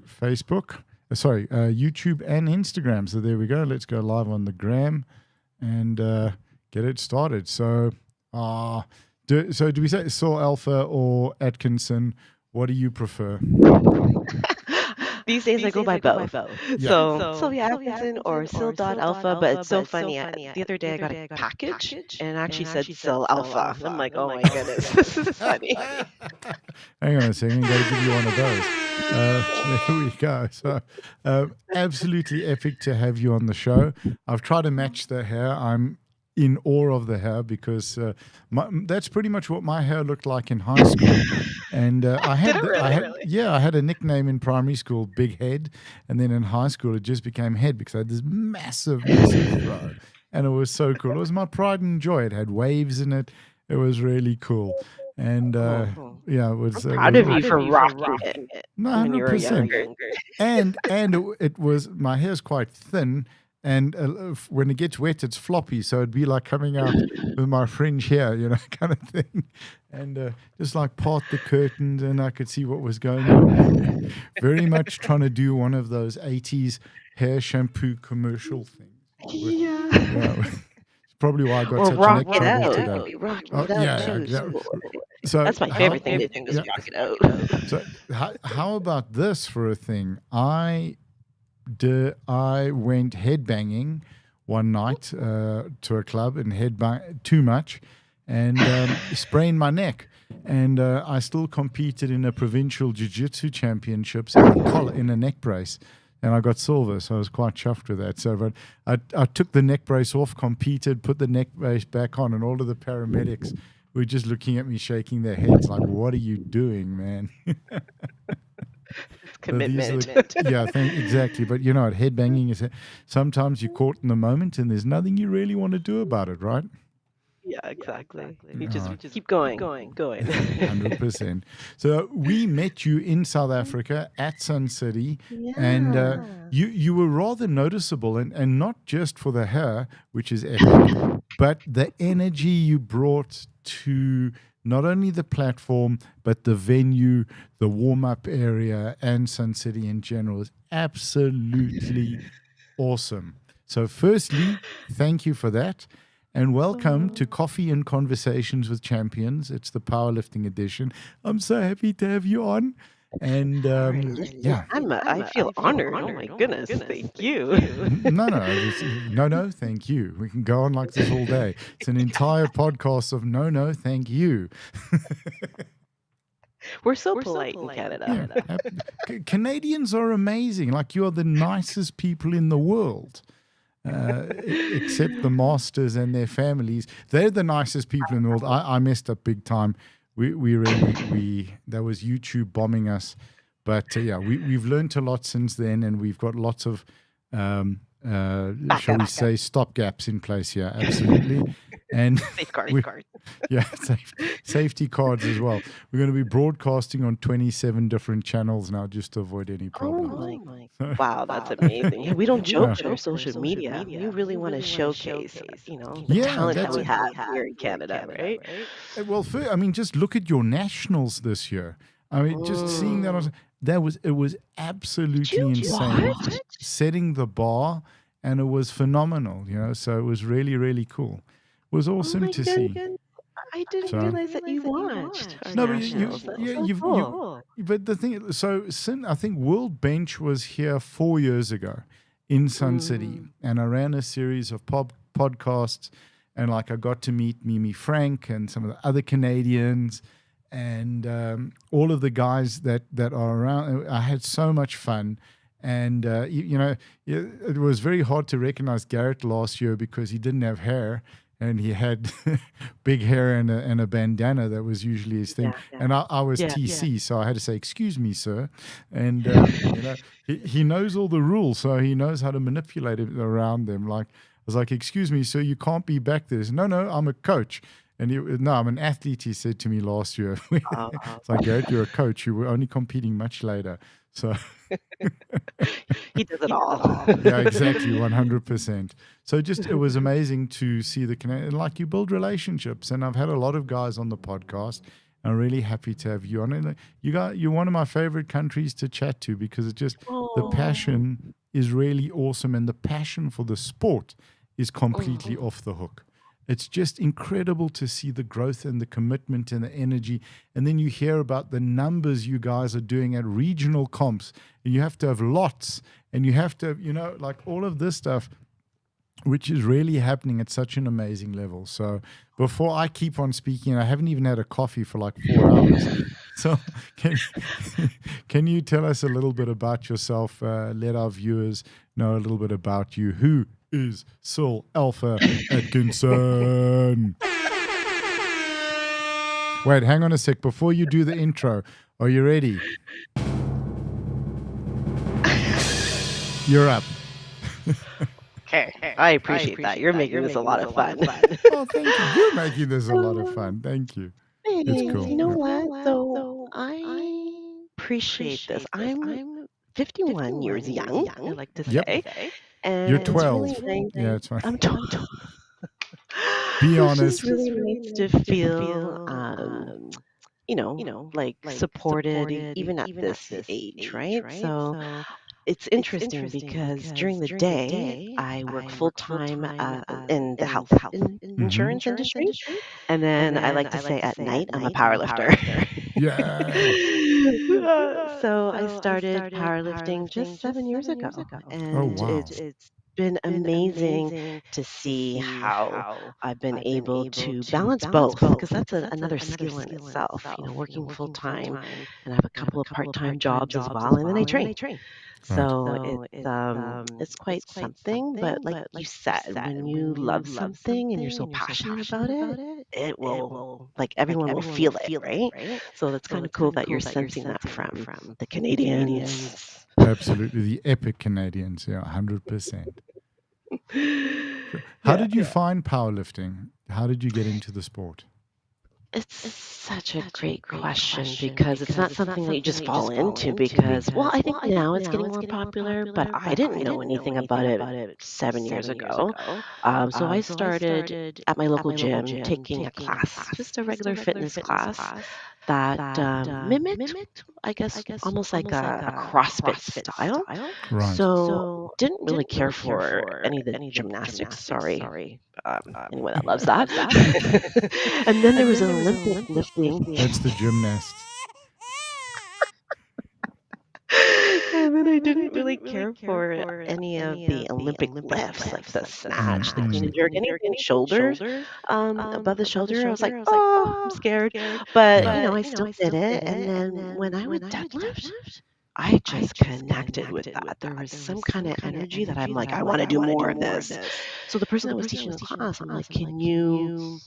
Facebook, YouTube and Instagram. So there we go. Let's go live on the gram and get it started. So, do we say Syl Alpha or Atkinson? What do you prefer? These days I go by both. Yeah. So yeah, Atkinson or Syl.alpha, but it's so funny. The other day I got a package and it actually said Syl Alpha. I'm like, oh my goodness, this is funny. Hang on a second, got to give you one of those. There we go. So, absolutely epic to have you on the show. I've tried to match the hair. I'm in awe of the hair because that's pretty much what my hair looked like in high school. And I had a nickname in primary school, Big Head, and then in high school it just became Head because I had this massive fro, and it was so cool. It was my pride and joy. It had waves in it. It was really cool. And it was. I'm proud of you for rocking it. No, when you were 100%. younger. And it was, my hair's quite thin, and when it gets wet, it's floppy, so it'd be like coming out with my fringe here, kind of thing. And just like part the curtains, and I could see what was going on. Very much trying to do one of those 80s hair shampoo commercial things. Yeah. It's probably why I got Or such rock an it trouble out. today. Rock it out too. So That's my favorite thing to do, is rock it out. So how about this for a thing? I went headbanging one night to a club and headbang too much and sprained my neck. And I still competed in a provincial jiu-jitsu championships in a neck brace. And I got silver, so I was quite chuffed with that. So, but I took the neck brace off, competed, put the neck brace back on, and all of the paramedics were just looking at me, shaking their heads like, "What are you doing, man?" Commitment. Exactly. But headbanging is sometimes you're caught in the moment, and there's nothing you really want to do about it, right? Yeah, exactly. You just keep going. 100%. So we met you in South Africa at Sun City, and you were rather noticeable, and not just for the hair, which is epic, but the energy you brought to not only the platform, but the venue, the warm-up area, and Sun City in general is absolutely awesome. So firstly, thank you for that. And welcome to Coffee and Conversations with Champions. It's the powerlifting edition. I'm so happy to have you on. And I feel honored. Oh my goodness. Thank you. No, thank you. We can go on like this all day. It's an entire podcast of no, thank you. We're so polite in Canada. Yeah. Canadians are amazing. Like, you are the nicest people in the world. Except the masters and their families. They're the nicest people in the world. I messed up big time. That was YouTube bombing us. But we've learned a lot since then, and we've got lots of, shall we say, stopgaps in place here. Absolutely. And safeguard. Safety cards as well. We're going to be broadcasting on 27 different channels now, just to avoid any problems. Oh my. Wow, that's amazing. Yeah, we don't joke on social media. You really want to showcase, the talent that we have here in Canada, right? Well, just look at your nationals this year. I mean, just seeing that it was absolutely insane. Setting the bar, and it was phenomenal. So it was really, really cool. It was awesome to see. I didn't realize that you watched. No, but the thing, I think World Bench was here 4 years ago in Sun City, and I ran a series of podcasts, and I got to meet Mimi Frank and some of the other Canadians, and all of the guys that are around. I had so much fun. And, it was very hard to recognize Garrett last year because he didn't have hair. And he had big hair and a bandana that was usually his thing. Yeah. And I was TC, so I had to say, "Excuse me, sir." And he knows all the rules, so he knows how to manipulate it around them. Like, I was like, "Excuse me, sir, you can't be back there." He said, "No, I'm a coach." And no, I'm an athlete, he said to me last year. It's like, "Garrett, you're a coach. You were only competing much later." So he does it all. Yeah, exactly, 100%. So it was amazing to see the Canadian, like, you build relationships. And I've had a lot of guys on the podcast. I'm really happy to have you on. And you're one of my favorite countries to chat to because it's just the passion is really awesome, and the passion for the sport is completely off the hook. It's just incredible to see the growth and the commitment and the energy. And then you hear about the numbers you guys are doing at regional comps, and you have to have lots, and you have to have, like all of this stuff, which is really happening at such an amazing level. So before I keep on speaking, I haven't even had a coffee for like 4 hours. So can you tell us a little bit about yourself? Let our viewers know a little bit about you. Who is Syl Atkinson? Wait, hang on a sec. Before you do the intro, are you ready? You're up. Okay, I appreciate that. You're making this a lot of fun. Oh, thank you. You're making this a lot of fun. Thank you. It's cool. You know what? So I appreciate this. I'm 51 years young, I like to say. And You're 12. It's really nice. Yeah, it's fine. I'm 12. Be honest. It's just really nice to feel, like supported even at this age, right? So it's interesting because during the day, I work full time in the health insurance industry. And then I like to say at night, I'm a power lifter. Yeah. So I started powerlifting just 7 years ago. And wow. it's been amazing to see how I've been able to balance both, because that's another skill in itself, working full time, and I have a couple of part-time jobs as well, and then I train. So it's quite something, but like you said, when you love something and you're so passionate about it, it will, like everyone will feel it, right? So that's kind of cool that you're sensing that from the Canadians. Absolutely. The epic Canadians. Yeah, 100%. How did you find powerlifting? How did you get into the sport? It's such a great question, because it's not something that you just fall into because, well, I think now it's getting more popular, but I didn't know anything about it 7 years ago. So I started at my local gym taking a class, just a regular fitness class that mimicked, I guess, almost like a CrossFit style. Right. So didn't really care for any of the gymnastics. Sorry, anyone that loves that. And then there was an Olympic lifting. That's the gymnast. And then I didn't really care for any of the Olympic lifts, like the snatch, the clean and jerk, anything shoulders, above the shoulder. I was like, oh, I'm scared. But, I still did it. And then when I would deadlift, I just connected with that. There was some kind of energy that I'm like, I want to do more of this. So the person that was teaching the class, I'm like, can you,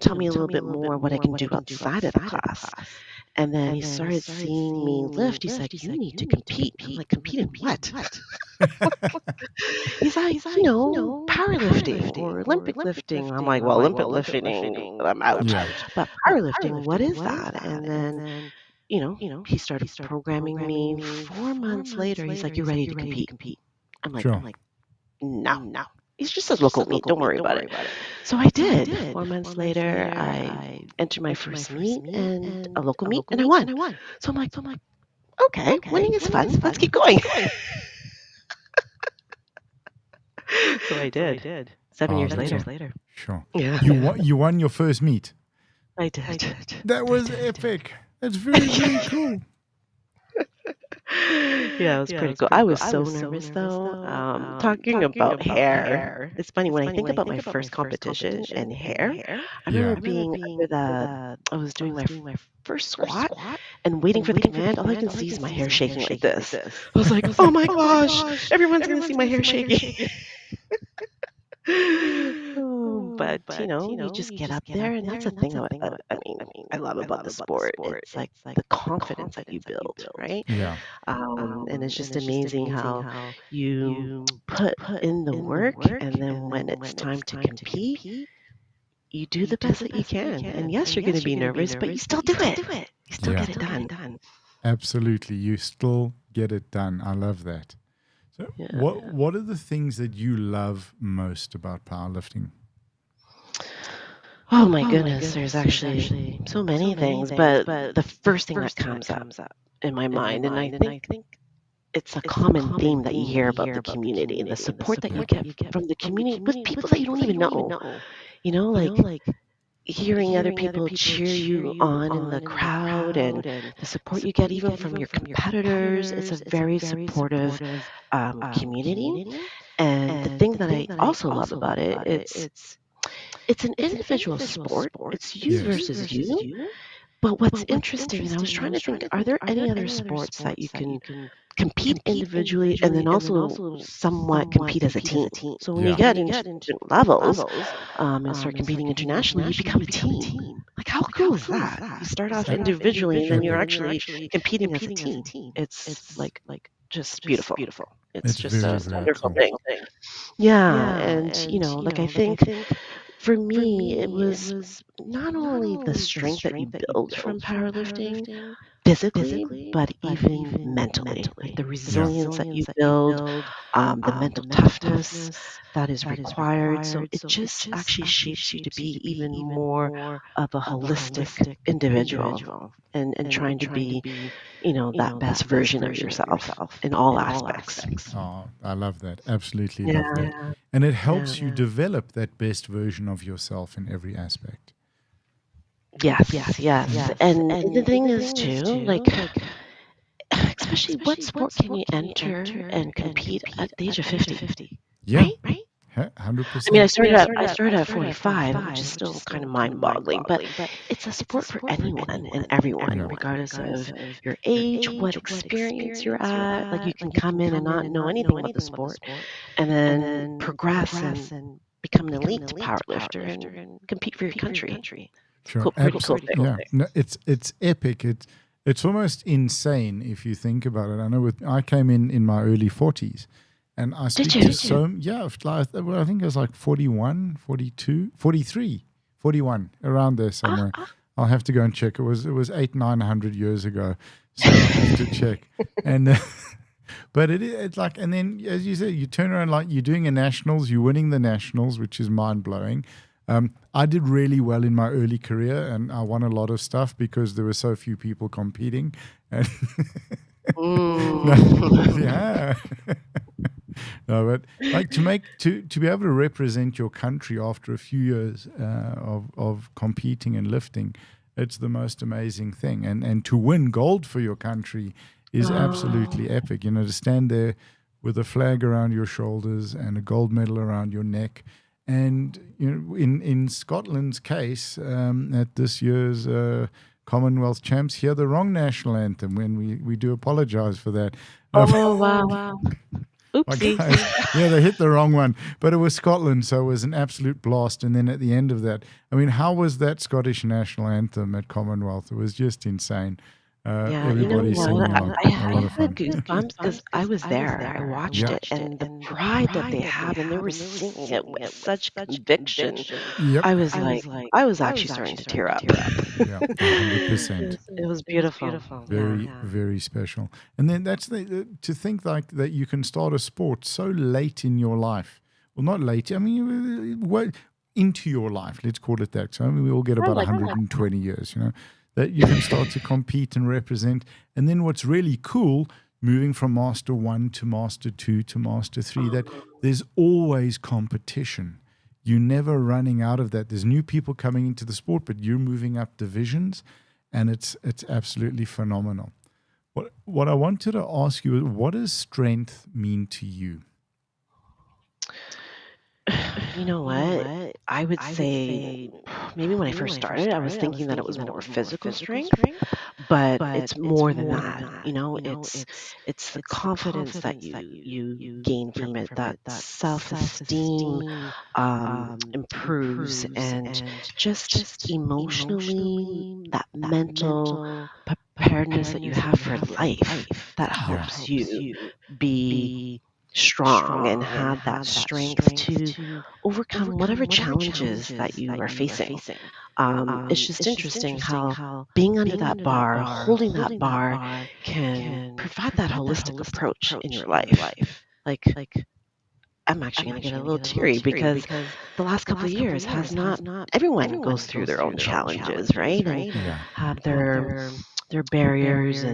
tell me a little bit more what I can do outside of the class? And then he started seeing me lift. He's like, you need to compete. I'm like, compete in what? He's like, powerlifting or Olympic lifting. I'm like, well, Olympic lifting, I'm out. Yeah. But powerlifting, what is that? And then, he started programming me. 4 months later, he's like, you're ready to compete. I'm like, no. He's just a local meet. Don't worry about it. So I did. 4 months later, I entered my first meet and a local meet, and I won. So I'm like, okay, winning is fun. Let's keep going. So I did. 7 years later. Sure. Yeah. You won your first meet. I did. That was epic. That's very, very cool. Yeah, it was pretty cool. I was so nervous though. Talking about hair, it's funny when I think about my first competition and hair. I remember being I was doing my first squat and waiting for the command. All I can see is my hair shaking like this. I was like, oh my gosh, everyone's gonna see my hair shaking. But you just get up there, and that's the thing. I love about the sport. It's like the confidence that you build, right? Yeah. And it's just amazing how you put in the work, and then when it's time to compete, you do the best that you can. And yes, you're going to be nervous, but you still do it. You still get it done. Absolutely. You still get it done. I love that. So what are the things that you love most about powerlifting? Oh my goodness, there's actually so many things, but the first thing that comes up in my mind, and I think it's a common theme that you hear about the community and the support that you get from the community with people that you don't even know. Like hearing other people cheer you on in the crowd and the support you get even from your competitors. It's a very supportive community. And the thing that I also love about it, it's an individual sport. It's you Yes. versus you. But what's interesting, and I was trying to think, are there any other sports that you can compete individually and then also somewhat compete as a team? So when you Yeah. get into different levels and start competing internationally, you become a team. Like, how cool is that? You start off individually and then you're Epic. actually competing as a team. It's like just beautiful. It's It's just a very, very wonderful cool. thing. Yeah, and like I think for me, it was not only the strength that you build from powerlifting physically, but even mentally, like the Yeah. resilience that you build, the mental toughness that is required. So it just actually shapes you to be even more of a holistic individual and trying to be, that best version of yourself in all aspects. Oh, I love that. Absolutely love that. Yeah, And it yeah. helps you develop that best version of yourself in every aspect. Yes. And the thing is too, like, especially what sport can you enter and compete at the age of 50? Yeah. Right? I mean, 100%. I started at 45, which is still kind of mind-boggling, but it's a sport for anyone and everyone, Yeah. regardless of your age, what experience you're at. Like, you can come in and not know anything about the sport and then progress and become an elite powerlifter and compete for your country. It's a Sure. pretty cool thing. Yeah. No, it's epic. It's almost insane if you think about it. I know I came in my early 40s, and I Did speak you? to yeah, well, I think it was like 41, 42, 43, 41, around there somewhere. I'll have to go and check. It was 800-900 years ago, so I'll have to check. And but it's like, and then as you said, you turn around like you're doing a nationals, you're winning the nationals, which is mind blowing. I did really well in my early career, and I won a lot of stuff because there were so few people competing. And no, yeah. No, but like to be able to represent your country after a few years of competing and lifting, it's the most amazing thing. And to win gold for your country is absolutely epic. To stand there with a flag around your shoulders and a gold medal around your neck. And in Scotland's case, at this year's Commonwealth Champs, hear the wrong national anthem. When we do apologise for that. Oh, wow. My Oopsie. guys, yeah, they hit the wrong one, but it was Scotland, so it was an absolute blast. And then at the end of that, I mean, how was that Scottish national anthem at Commonwealth? It was just insane. Yeah, you know Everybody what? singing along, I a lot of had fun. goosebumps because I was there. I watched Yeah, it, and the pride that they have, and they were singing it with such conviction. yep, I was actually starting to tear up. yeah, 100%. It was beautiful. Yeah. Very, very special. And then that's to think like that you can start a sport so late in your life. Well, not late. I mean, into your life. Let's call it that. So I mean, we all get about 120 years. That you can start to compete and represent. And then what's really cool, moving from Master 1 to Master 2 to Master 3, that there's always competition. You're never running out of that. There's new people coming into the sport, but you're moving up divisions, and it's absolutely phenomenal. What I wanted to ask you is, what does strength mean to you? You know what? I would say maybe when I first started, I was thinking that it was more physical strength, but it's more than that. It's the confidence that you gain from it, that self-esteem improves, and just emotionally, that mental preparedness that you have for life that Yeah. helps you be strong and have that strength to overcome whatever challenges that you are facing. It's just interesting how being under that bar, holding that bar, can provide that holistic approach in your life. Like, I'm actually going to get a little teary because the last couple of years has not. Everyone goes through their own challenges, right? And Yeah. have their barriers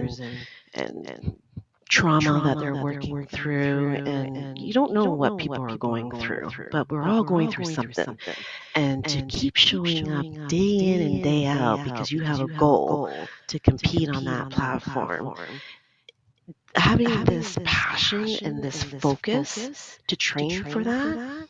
and trauma that they're working through, and you don't know what people are going through, but we're all going through something. And to keep showing up day in and day out because you have a goal to compete on that platform, having this passion and this focus to train for that,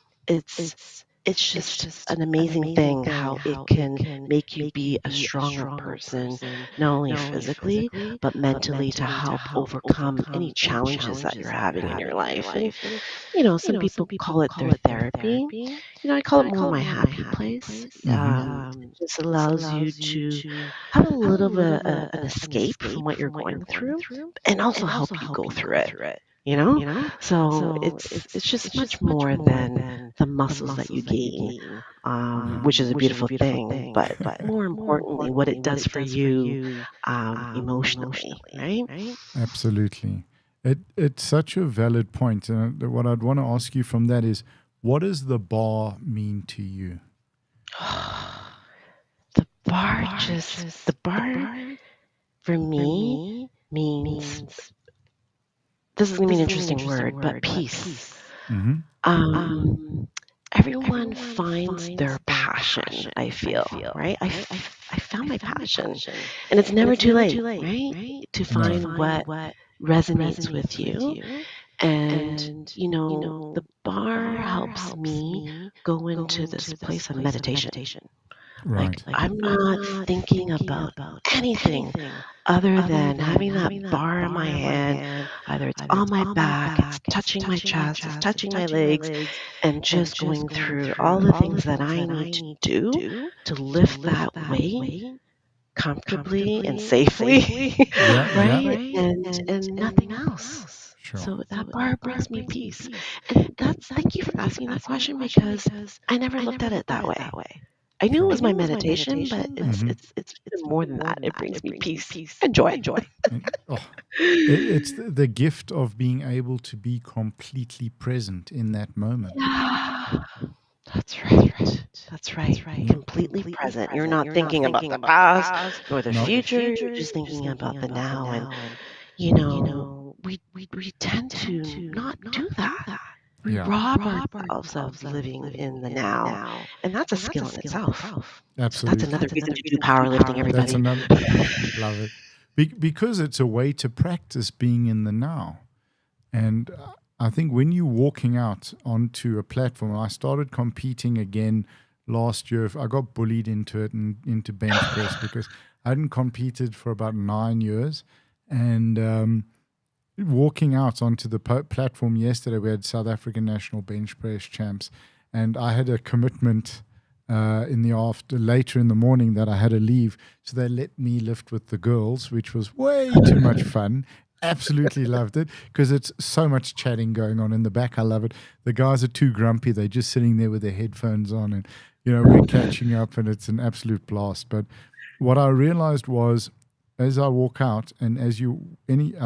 it's just an amazing thing how it can make you be a stronger person, not only physically, but mentally, to help overcome any challenges that you're having in your life. And, some people call it their therapy. I call it more my happy place. Hmm. It just allows you to have a little bit an escape from what you're going through, and also help you go through it. So it's just much more than the muscles that you gain, which is a beautiful thing. But more importantly, what it does for you emotionally, right? Absolutely. It's such a valid point. And what I'd want to ask you from that is, what does the bar mean to you? The bar for me means, this is gonna be an interesting word, but peace. Hmm. Um, Everyone finds their passion, I feel, right? I found my passion, and it's never too late, right? To No. find what resonates with you. And, the bar helps me go into this place of meditation. Like, Right. I'm not thinking about anything other than having that bar in my hand. Either it's on my back, it's touching my chest, it's touching my legs, and just going through all the things that I need to do to lift that weight comfortably and safely, Yeah, yeah. right? And nothing else. Sure. So that bar brings me peace. And thank you for asking that question, because I never looked at it that way. I knew it Sure. was my meditation, but Hmm. it's more than that. It brings me peace and joy. Oh, it's the gift of being able to be completely present in that moment. Yeah, that's right. That's right. Yeah. Completely present. You're not thinking about the past nor the No. future. You're just thinking about the now. And we tend to not do that. We Yeah. rob ourselves of living in the now, and that's a skill in itself. So that's Absolutely. another reason to do powerlifting, That's everybody. another. Love it. Because it's a way to practice being in the now. And I think when you're walking out onto a platform, I started competing again last year. I got bullied into it and into bench press because I hadn't competed for about 9 years. And walking out onto the platform yesterday, we had South African national bench press champs, and I had a commitment in the later in the morning that I had to leave, so they let me lift with the girls, which was way too much fun. Absolutely loved it because it's so much chatting going on in the back. I love it. The guys are too grumpy; they're just sitting there with their headphones on, and we're catching up, and it's an absolute blast. But what I realized was, as I walk out, and I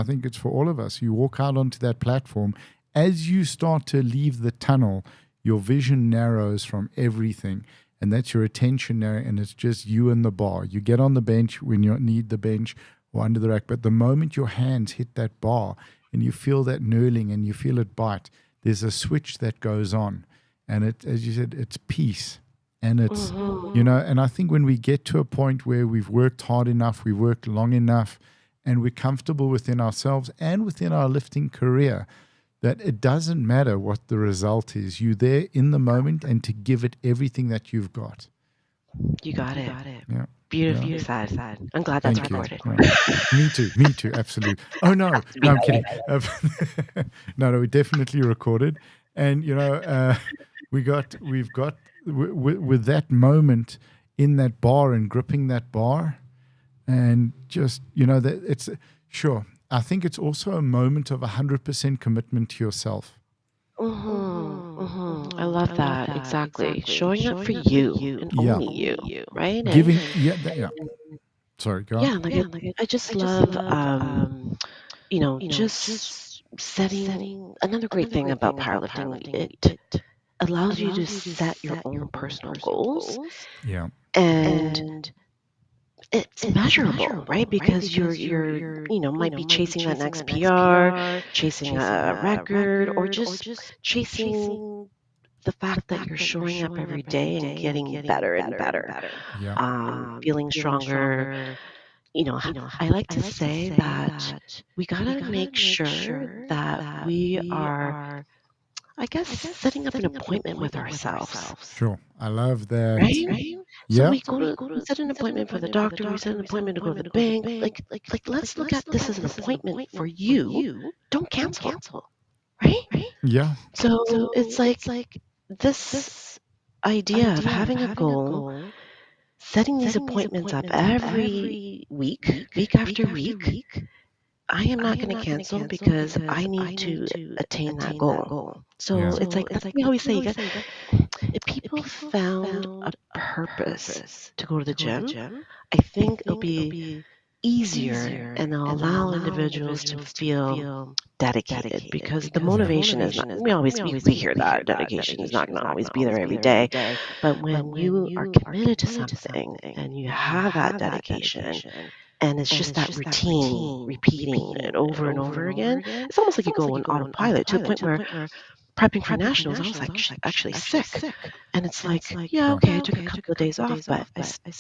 think it's for all of us, you walk out onto that platform, as you start to leave the tunnel, your vision narrows from everything, and that's your attention narrow, and it's just you and the bar. You get on the bench when you need the bench or under the rack, but the moment your hands hit that bar and you feel that knurling and you feel it bite, there's a switch that goes on, and as you said, it's peace. And it's, and I think when we get to a point where we've worked hard enough, we've worked long enough, and we're comfortable within ourselves and within our lifting career, that it doesn't matter what the result is. You're there in the moment and to give it everything that you've got. You got it. Yeah. Beautifully Yeah. said. I'm glad that's Thank you. recorded. Yeah. Me too, absolutely. Oh, no, I'm kidding. No, we definitely recorded. And, we've got with that moment in that bar and gripping that bar, and just that it's sure. I think it's also a moment of 100% commitment to yourself. I love that. Exactly. Showing up for you and Yeah. only you, right? Giving. Yeah. Sorry, go on. Yeah, I just love, just setting another great thing about powerlifting, it allows you to set your own personal goals, Yeah. and it's measurable, right? Because you're might be chasing that next PR, chasing a record, or just chasing the fact that you're showing up every day and getting better and better, Yeah. feeling stronger. I like to say that we gotta make sure that we are, I guess, setting up an appointment with ourselves, Sure. I love that. right? So Yeah. we set an appointment for the doctor, we set an appointment to go to the bank. Like let's look at this as an appointment for you. Don't cancel, right? Yeah. So it's like this idea of having a goal, setting these appointments up every week, week after week. I am not going to cancel because I need to attain that goal. So Yeah. it's like that's what we always say. If people found a purpose to go to the gym, I think it'll be easier and it'll allow individuals to feel dedicated, because the motivation is not, we hear that dedication is not going to always be there every day, but when you are committed to something and you have that dedication, and it's just that routine, repeating it over and over again, it's almost like you go on autopilot to the point where prepping for nationals, I was like actually sick. And it's like, yeah, okay, I took a couple of days off, but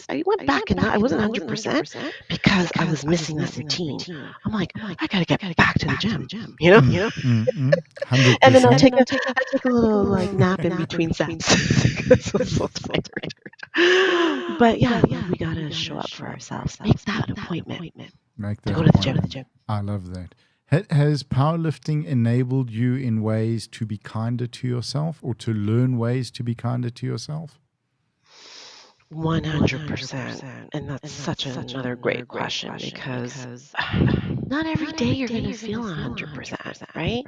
I went back and I wasn't 100% because I was missing that routine. I'm like, I gotta get back to the gym, you know? And then 100%. I take a little like nap in between sets because I'm so tired. But yeah, we gotta show up for ourselves. Make that an appointment Make to that go to the gym. appointment. I love that. Has powerlifting enabled you in ways to be kinder to yourself, or to learn ways to be kinder to yourself? 100%. And that's such another great question, because not every day you're going to feel 100%, right?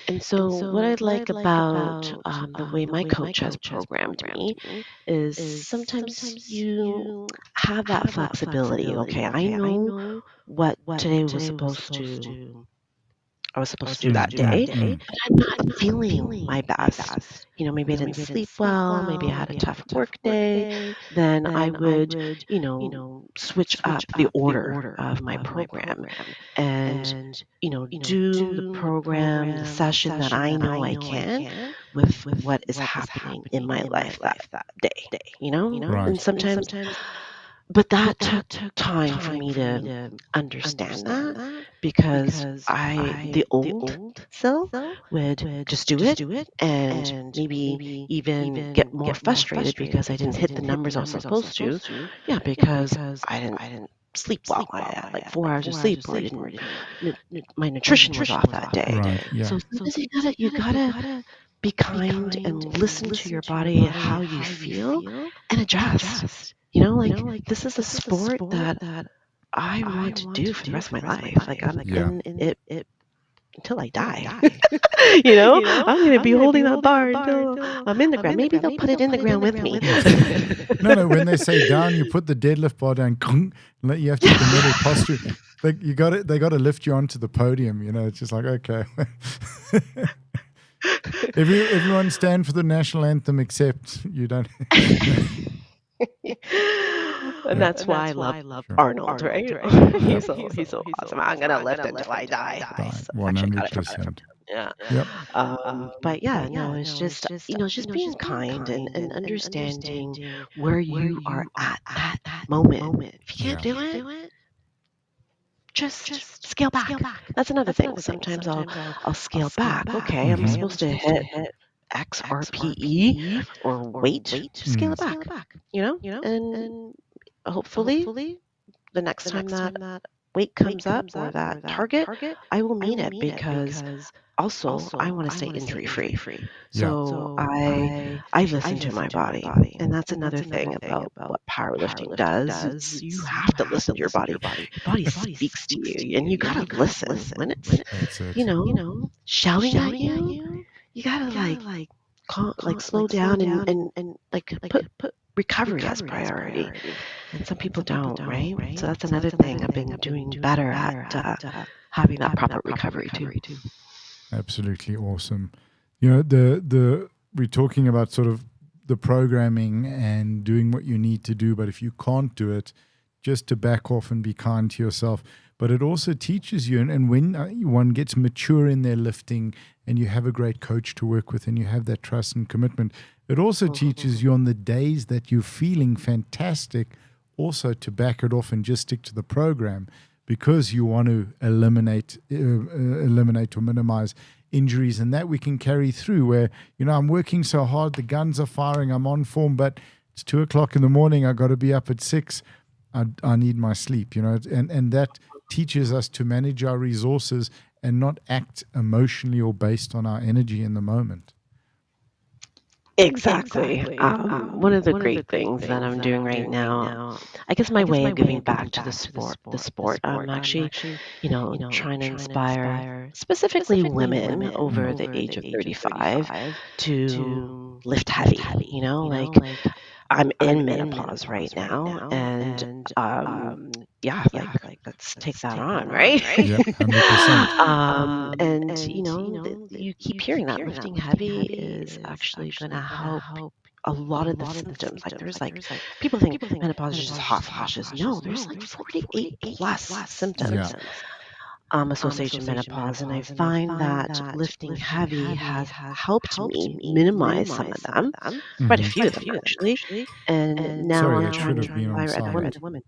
And so, what I like about the way my coach has programmed me is sometimes you have that flexibility. Okay, I know what today was supposed to I was supposed to do that day, but I'm not feeling my best. Maybe I didn't sleep well, maybe I had a tough work day. Then I would, switch up the order of my program and, do the program, the session that I know I can with what is happening in my life that day, Right. And sometimes, but that took time for me to understand that, because the old Syl would just do it and maybe even get more frustrated because I didn't hit the numbers I was supposed to. Yeah, because I didn't sleep well. I had like 4 hours of sleep, or I didn't, my nutrition was off that day. Right. Yeah. So sometimes you gotta be kind and listen to your body, how you feel, and adjust. Like this is a sport that I want to do for the rest of my life. Like I'm Yeah. in it until I die. I'm gonna be holding that bar until I'm in the ground. Maybe they'll put it in the ground with me. No. When they say down, you put the deadlift bar down. You have to get the middle posture. They got to lift you onto the podium. It's just like, okay. Everyone stand for the national anthem except you don't. And that's why I love Sure. Arnold, right? He's so awesome. I'm gonna lift until I die. Actually, I got it from 100%. yeah. Yep. But yeah, no, it's just just being kind and understanding where you are at that moment. If you can't do it, just scale back. That's another thing. Sometimes I'll scale back. Okay, I'm supposed to hit X RPE or weight. Just scale it back. And hopefully the next time that weight comes up, or that target, I will meet it, because also I want to stay injury free. Yeah. So I listen to my body, and that's another thing about what powerlifting does. Is you have to listen to your body. Your body speaks to you, and you gotta listen when it's That's it. shouting at you. You gotta slow down and like put recovery as priority. And some people don't, right? So that's another thing I've been doing better at, having that proper recovery too. Absolutely awesome. You know, the we're talking about sort of the programming and doing what you need to do, but if you can't do it, just to back off and be kind to yourself. But it also teaches you, and when one gets mature in their lifting and you have a great coach to work with and you have that trust and commitment, it also teaches you on the days that you're feeling fantastic also to back it off and just stick to the program, because you want to eliminate or minimize injuries, and that we can carry through where, I'm working so hard, the guns are firing, I'm on form, but it's 2 o'clock in the morning, I got to be up at 6. I need my sleep, and that teaches us to manage our resources and not act emotionally or based on our energy in the moment. Exactly. One of the great things that I'm doing right now, I guess my way of giving back to the sport, I'm actually, trying to inspire specifically women over the age of 35 to lift heavy, like I'm in menopause right now, and yeah, like let's take that on, right? Yep, 100%. And you keep hearing that lifting heavy is actually going to help a lot of the symptoms. Like there's like people think menopause is just hot flashes. No, there's like 48 plus Yeah. symptoms associated with menopause, and I find that lifting heavy has helped me minimize some of them, quite a few of them actually. And now Sorry, I'm that should trying to have been on inspire other women.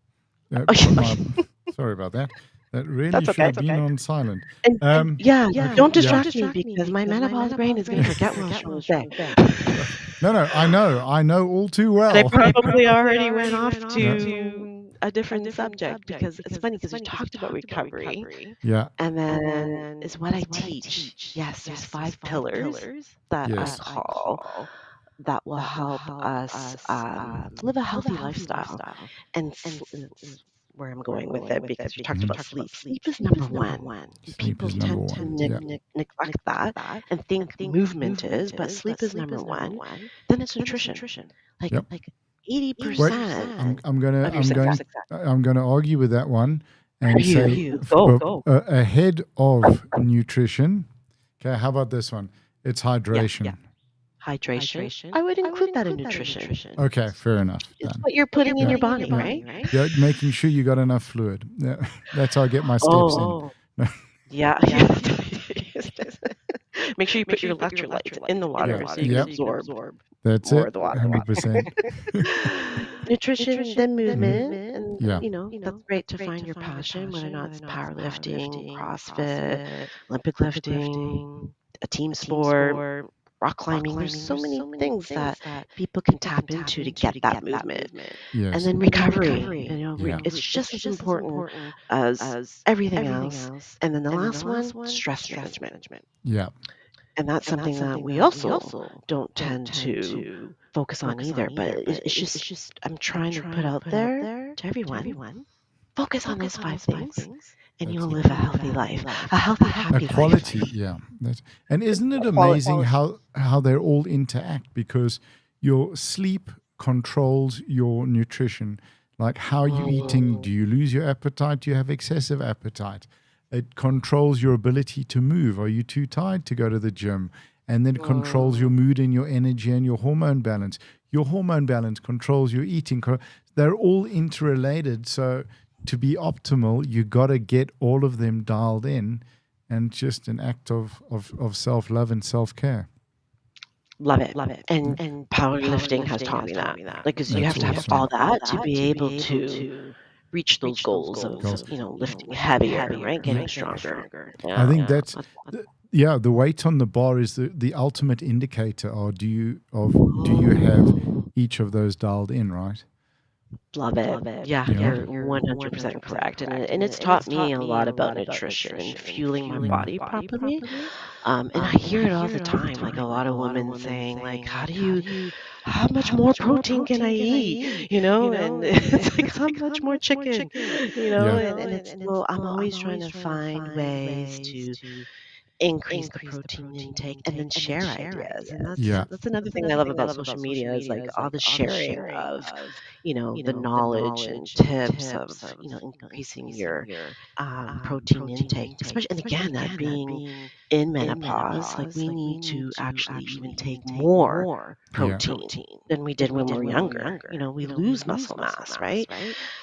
silent. Oh, Sorry about that. That really that's should okay. have been on silent. And yeah, don't Yeah. distract me because my menopause brain is going to forget what I was trying to say. No, I know all too And I well. probably already went off Yeah. to a different subject because it's funny because we talked about recovery, Yeah. and then is what I teach. Yes, there's 5 pillars that I Yes. call that will help us live a healthy lifestyle. And where I'm going with it, because we talked about sleep. Sleep is number one. Sleep People is number tend to one. Yeah. neglect that and think movement is, but sleep is number one. Then it's nutrition. Yep. Like Wait, 80% I'm gonna of your I'm going success. I'm gonna argue with that one Are and say you? Go. ahead of nutrition. Okay, how about this one? It's Yeah. hydration. Hydration. I would include that in nutrition. Okay, fair enough. It's Done. what you're putting in Yeah. your body, right? Yeah, making sure you got enough fluid. Yeah, that's how I get my steps in. Yeah. Make sure you put your electrolytes in the water so you can absorb That's more it. of the water. 100%. Nutrition, then movement, and Yeah. that's great to find your passion, whether or not it's powerlifting, CrossFit, Olympic lifting, a team sport, rock climbing. There's so many things that people can tap into to get that movement. And Yes. then recovery, Yeah. it's just as important as everything else. And then the last one, stress management. Yeah. And that's something that we also don't tend to focus on either. But it's just I'm trying to put out there to everyone. Focus on those 5 things, and you'll live a healthy life, a healthy, happy A quality, life. yeah. And isn't it Quality. amazing how they all interact? Because your sleep controls your nutrition. Like, how are you eating? Do you lose your appetite? Do you have excessive appetite? It controls your ability to move. Are you too tired to go to the gym? And then it controls your mood and your energy and your hormone balance. Your hormone balance controls your eating. They're all interrelated. So to be optimal, you got to get all of them dialed in, and just an act of self-love and self-care. Love it. And powerlifting has taught me that. Like, because you have to have all that to be able to reach those goals of lifting heavier, right? Getting stronger. I think that's the weight on the bar is the ultimate indicator. Or do you have each of those dialed in, right? Love it. Yeah, you're 100% correct. And it's taught me a lot about nutrition and fueling my body properly. And I hear it all the time, like a lot of women saying, like, how much more protein can I eat? And it's like, how much more chicken? And it's, well, I'm always trying to find ways to increase the protein intake and then share ideas. And Yeah. that's another thing I love about social media is like all the sharing of, the knowledge and tips of, increasing your protein intake, especially, and again, that being in menopause, like we need to actually even take more Yeah. protein than we did when we were younger. We lose muscle mass, right?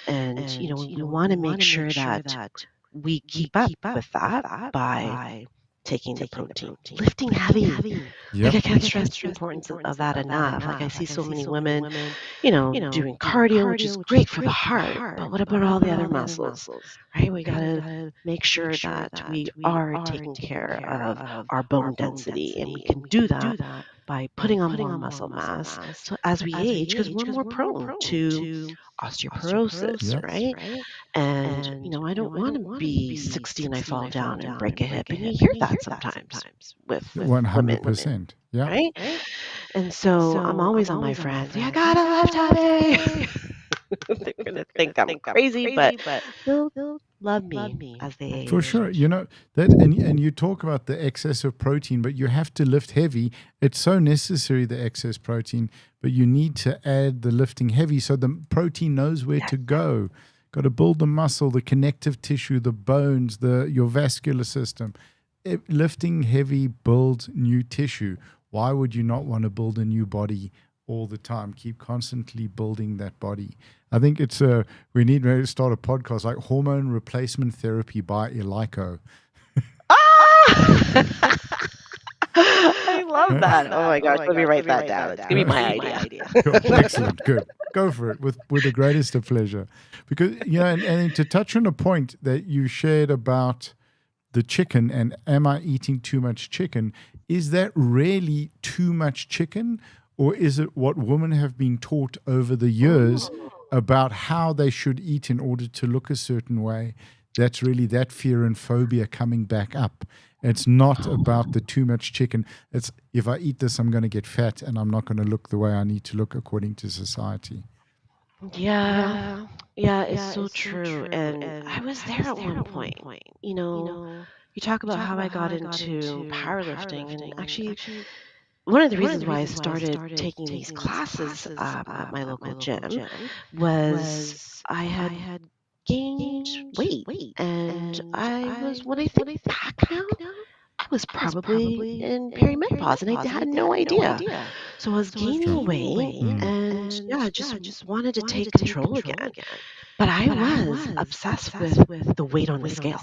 And, we want to make sure that we keep up with that by taking the protein, lifting heavy. Like Yep. I can't stress the importance of that enough. Like I see so many women, doing cardio, which is great for the heart, but what about all the other muscles? Right? We gotta make sure that we are taking care of our bone density, and we can do that by putting on more muscle mass. So as we age, because we're more prone to osteoporosis, Yep. right? And, I don't want to be 60 and I fall down and break a hip. And you hear that sometimes with women, 100%. Yeah. right? And so I'm always on my friends. You gotta lift heavy. They're gonna think I'm crazy, but they'll love me as they age. For sure. That, and you talk about the excess of protein, but you have to lift heavy. It's so necessary, the excess protein, but you need to add the lifting heavy so the protein knows where to go. Got to build the muscle, the connective tissue, the bones, your vascular system. Lifting heavy builds new tissue. Why would you not want to build a new body all the time? Keep constantly building that body. I think we need to start a podcast like Hormone Replacement Therapy by Elico. I love that. Oh my gosh, let me write that down. It's gonna be my idea. Cool. Excellent. Good. Go for it with the greatest of pleasure. Because, and to touch on a point that you shared about the chicken and am I eating too much chicken? Is that really too much chicken? Or is it what women have been taught over the years about how they should eat in order to look a certain way? That's really that fear and phobia coming back up. It's not about the too much chicken. It's if I eat this, I'm going to get fat and I'm not going to look the way I need to look according to society. Yeah, it's so true. And I was there at one point. You talk about how I got into powerlifting, and actually, one of the reasons why I started taking these classes at my local gym was I had gained weight, and I was, when I think back now, I was probably in perimenopause, and I had no idea. So I was gaining weight, and I just wanted to take control again. But I was obsessed with the weight on the scale.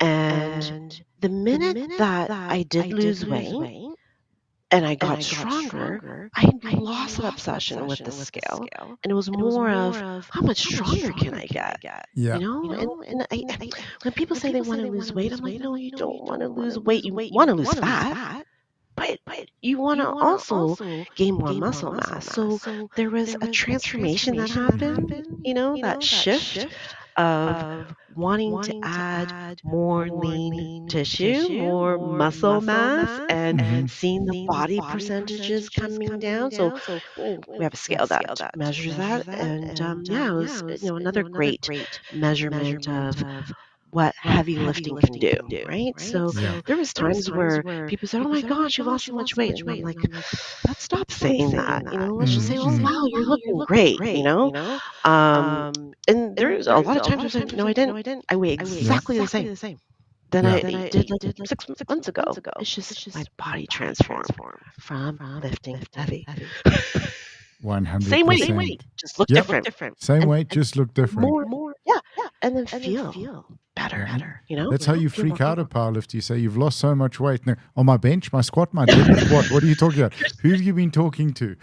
And the minute that I did lose weight and I got stronger, I lost that obsession with the scale. And it was more of how much stronger can I get? Yeah. And when people say they want to lose weight, I'm like, no, you don't want to lose weight. You want to lose fat. But you want to also gain more muscle mass. So there was a transformation that happened, that shift of wanting to add more lean tissue, more muscle mass, and seeing the body percentages coming down. So we have a scale that measures that. And it was another great measurement of what heavy lifting can do, right? So there was times where people said, "Oh my gosh, you lost so much weight," and I'm like, "Let's stop saying that. Let's just say, oh wow, you're looking great." And there's a lot of times I said, "No, I didn't. I weigh exactly the same than I did like 6 months ago. It's just my body transformed from lifting heavy." 100%. Same weight, just look different. Same weight, just look different. More, and then feel better. That's how you freak out at powerlift. You say you've lost so much weight. Now, on my bench, my squat, my deadlift, what are you talking about? Who have you been talking to?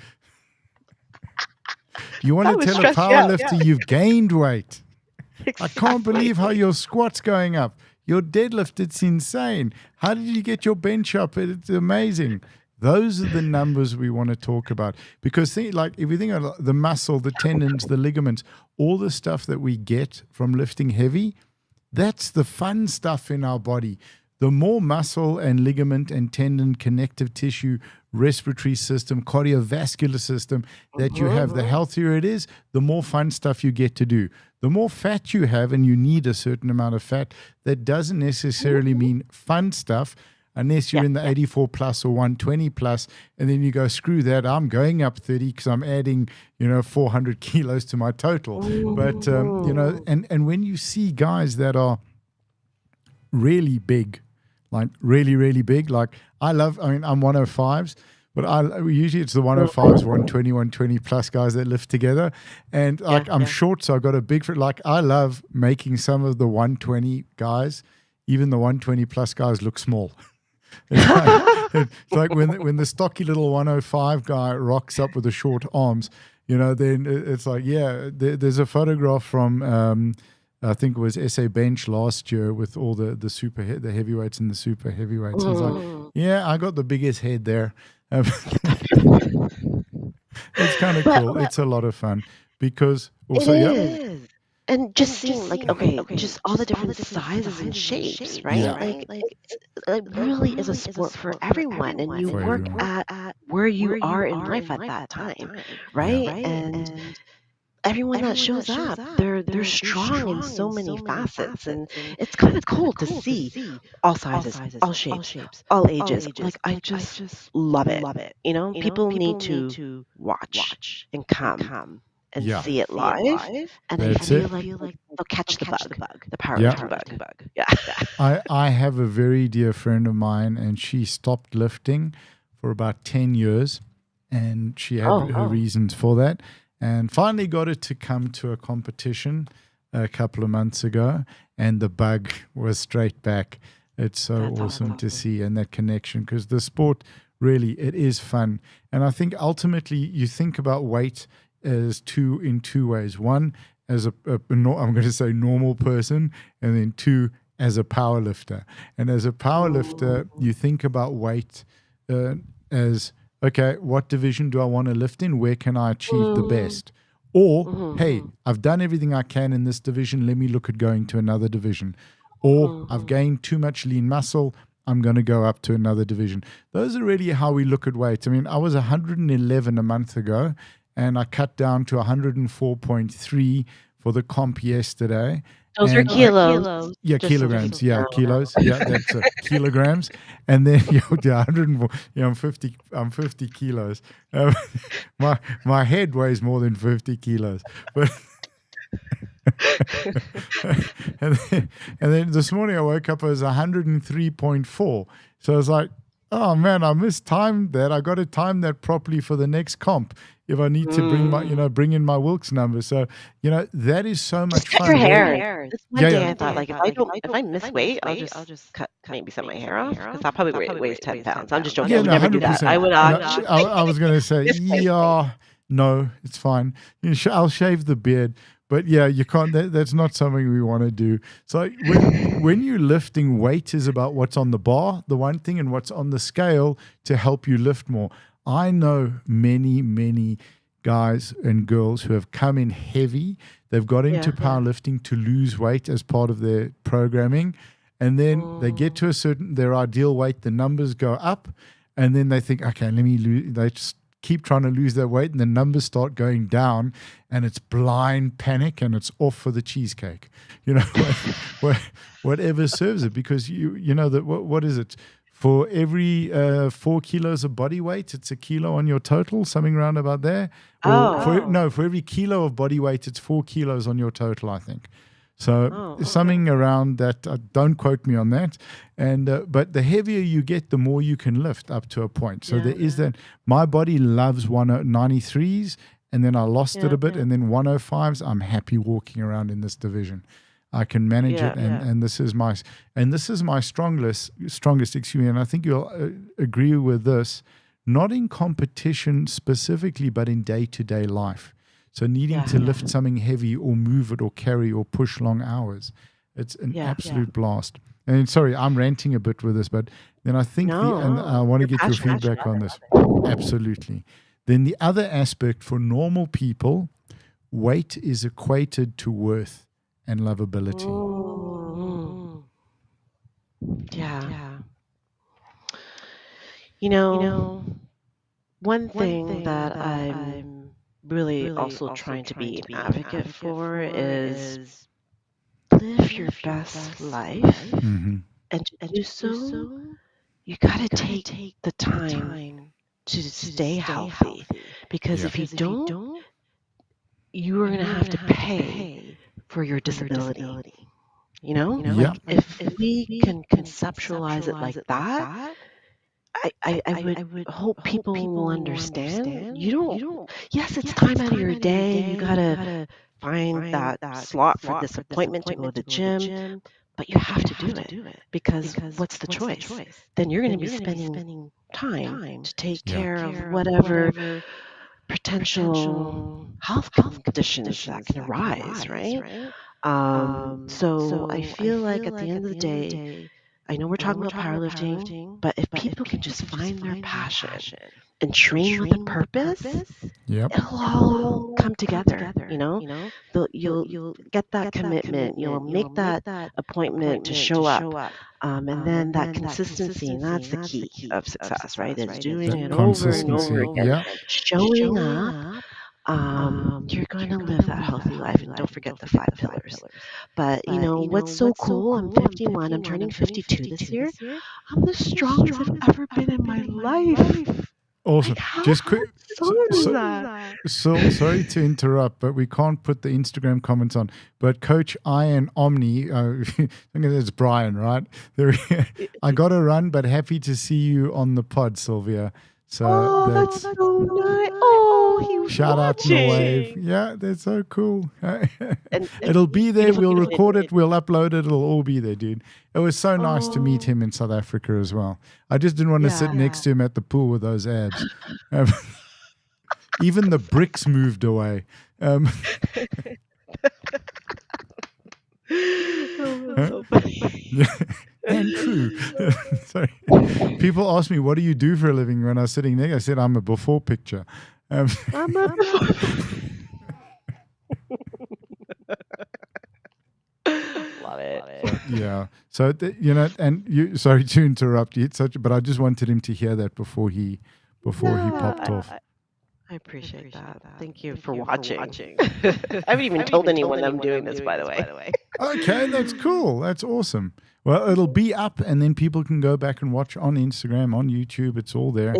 You want to tell a powerlifter you've gained weight. Exactly. I can't believe how your squat's going up. Your deadlift, it's insane. How did you get your bench up? It's amazing. Those are the numbers we want to talk about. Because if you think of the muscle, the tendons, the ligaments, all the stuff that we get from lifting heavy, that's the fun stuff in our body. The more muscle and ligament and tendon, connective tissue, respiratory system, cardiovascular system that you have, the healthier it is, the more fun stuff you get to do. The more fat you have, and you need a certain amount of fat, that doesn't necessarily mean fun stuff. unless you're in the 84 plus or 120 plus, and then you go, screw that, I'm going up 30 because I'm adding, 400 kilos to my total. But, and when you see guys that are really big, like really, really big, like I'm 105s, but usually it's the 105s, 120, 120 plus guys that lift together. And like I'm short, so I got a big, like I love making some of the 120 guys, even the 120 plus guys, look small. It's like when the stocky little 105 guy rocks up with the short arms, then it's like, there's a photograph from, I think it was SA Bench last year with all the the heavyweights and the super heavyweights. It's like, I got the biggest head there. It's kind of cool. It's a lot of fun because also, it is. And just seeing just all the different sizes and shapes, right? Yeah. It really is a sport for everyone, and you work at where you are in life at that time, right? And everyone that shows up, they're strong in so many facets, and it's kind of cool to see all sizes, all shapes, all ages. Like I just love it. People need to watch and come and see it live, and I feel like they'll catch the bug, the powerlifting bug. Yeah. I have a very dear friend of mine, and she stopped lifting for about 10 years, and she had her reasons for that. And finally got it to come to a competition a couple of months ago, and the bug was straight back. It's so awesome to see, and that connection, because the sport really, it is fun. And I think ultimately you think about weight as in two ways. One, as I'm going to say normal person, and then two, as a power lifter. And as a power lifter, you think about weight as, okay, what division do I want to lift in? Where can I achieve the best? Or, hey, I've done everything I can in this division. Let me look at going to another division. Or I've gained too much lean muscle. I'm going to go up to another division. Those are really how we look at weight. I mean, I was 111 a month ago, and I cut down to 104.3 for the comp yesterday. Those are kilos. Yeah, kilograms. Yeah, kilos. Yeah, that's kilograms. And then 104. Yeah, I'm 50 kilos. My head weighs more than 50 kilos. But and then this morning I woke up as 103.4. So I was like, oh man, I mistimed that. I got to time that properly for the next comp if I need to bring in my Wilks number. So, that is so much fun. Your hair. This one day I thought, if I miss weight, I'll just cut maybe some of my hair off, because I'll probably weighs 10 pounds. I'm just joking. Yeah, I would never do that. I would. I was going to say, no, it's fine. I'll shave the beard. But yeah, you can't. That's not something we want to do. So when you're lifting, weight is about what's on the bar, the one thing, and what's on the scale to help you lift more. I know many, many guys and girls who have come in heavy. They've got into powerlifting to lose weight as part of their programming, and then they get to their ideal weight. The numbers go up, and then they think, okay, let me lose. They just keep trying to lose their weight, and the numbers start going down, and it's blind panic, and it's off for the cheesecake. Whatever serves it, because you know that what is it? For every 4 kilos of body weight, it's a kilo on your total, something around about there. For every kilo of body weight, it's 4 kilos on your total, I think. So something around that. Don't quote me on that. And but the heavier you get, the more you can lift up to a point. So there is that. My body loves 93s, and then I lost it a bit, and then 105s. I'm happy walking around in this division. I can manage it, and this is my strongest. Excuse me, and I think you'll agree with this. Not in competition specifically, but in day-to-day life. So needing to lift something heavy or move it or carry or push long hours, it's an absolute blast. And sorry, I'm ranting a bit with this, but then I think and I want to get your feedback on this. Absolutely. Then the other aspect for normal people, weight is equated to worth and lovability. Yeah. One thing that I'm really also trying to be an advocate for is live your best life, and to do so, you got to take the time to stay healthy, because if you don't, you are going to have to pay for your disability. Like if we can conceptualize it like that, I would hope people will understand. You don't, yes, it's time out of your day. You got to find that slot for this appointment to go to the gym, but you have to do it, because what's the choice? Then you're going to be spending time to take care of whatever potential health conditions that can arise, right? So I feel like at the end of the day, I know we're talking about powerlifting, but if people can just find their passion and train with a purpose, Yep. it'll all come together. You'll get that commitment. You'll make that appointment to show up, and then that consistency. And that's the key of success, right? Is doing That it over and over consistency. again, Yeah. showing up. You're going to live that healthy life, and don't forget the 5 pillars. But what's so cool? I'm 51. I'm turning 52 this year. I'm the strongest I've ever been in my life. Awesome. Like, how Just quick. fun is that? So sorry to interrupt, but we can't put the Instagram comments on. But Coach Iron Omni, I think it's Brian, right? I got to run, but happy to see you on the pod, Sylvia. So that's so nice. Oh, he was shout out to the wave. watching. Yeah, that's so cool. And It'll be there. beautiful, We'll beautiful. record it. We'll upload it. It'll all be there, dude. It was so nice to meet him in South Africa as well. I just didn't want to sit next to him at the pool with those abs. Even the bricks moved away. Oh, that's so funny. Yeah, and true. Sorry. People ask me, what do you do for a living? When I was sitting there, I said, I'm a before picture. I'm a Love it. Yeah. So, and you, sorry to interrupt you, but I just wanted him to hear that before he popped off. I appreciate that. Thank you for watching. I haven't even told anyone I'm doing this, by the way. Okay, that's cool. That's awesome. Well, it'll be up, and then people can go back and watch on Instagram, on YouTube. It's all there.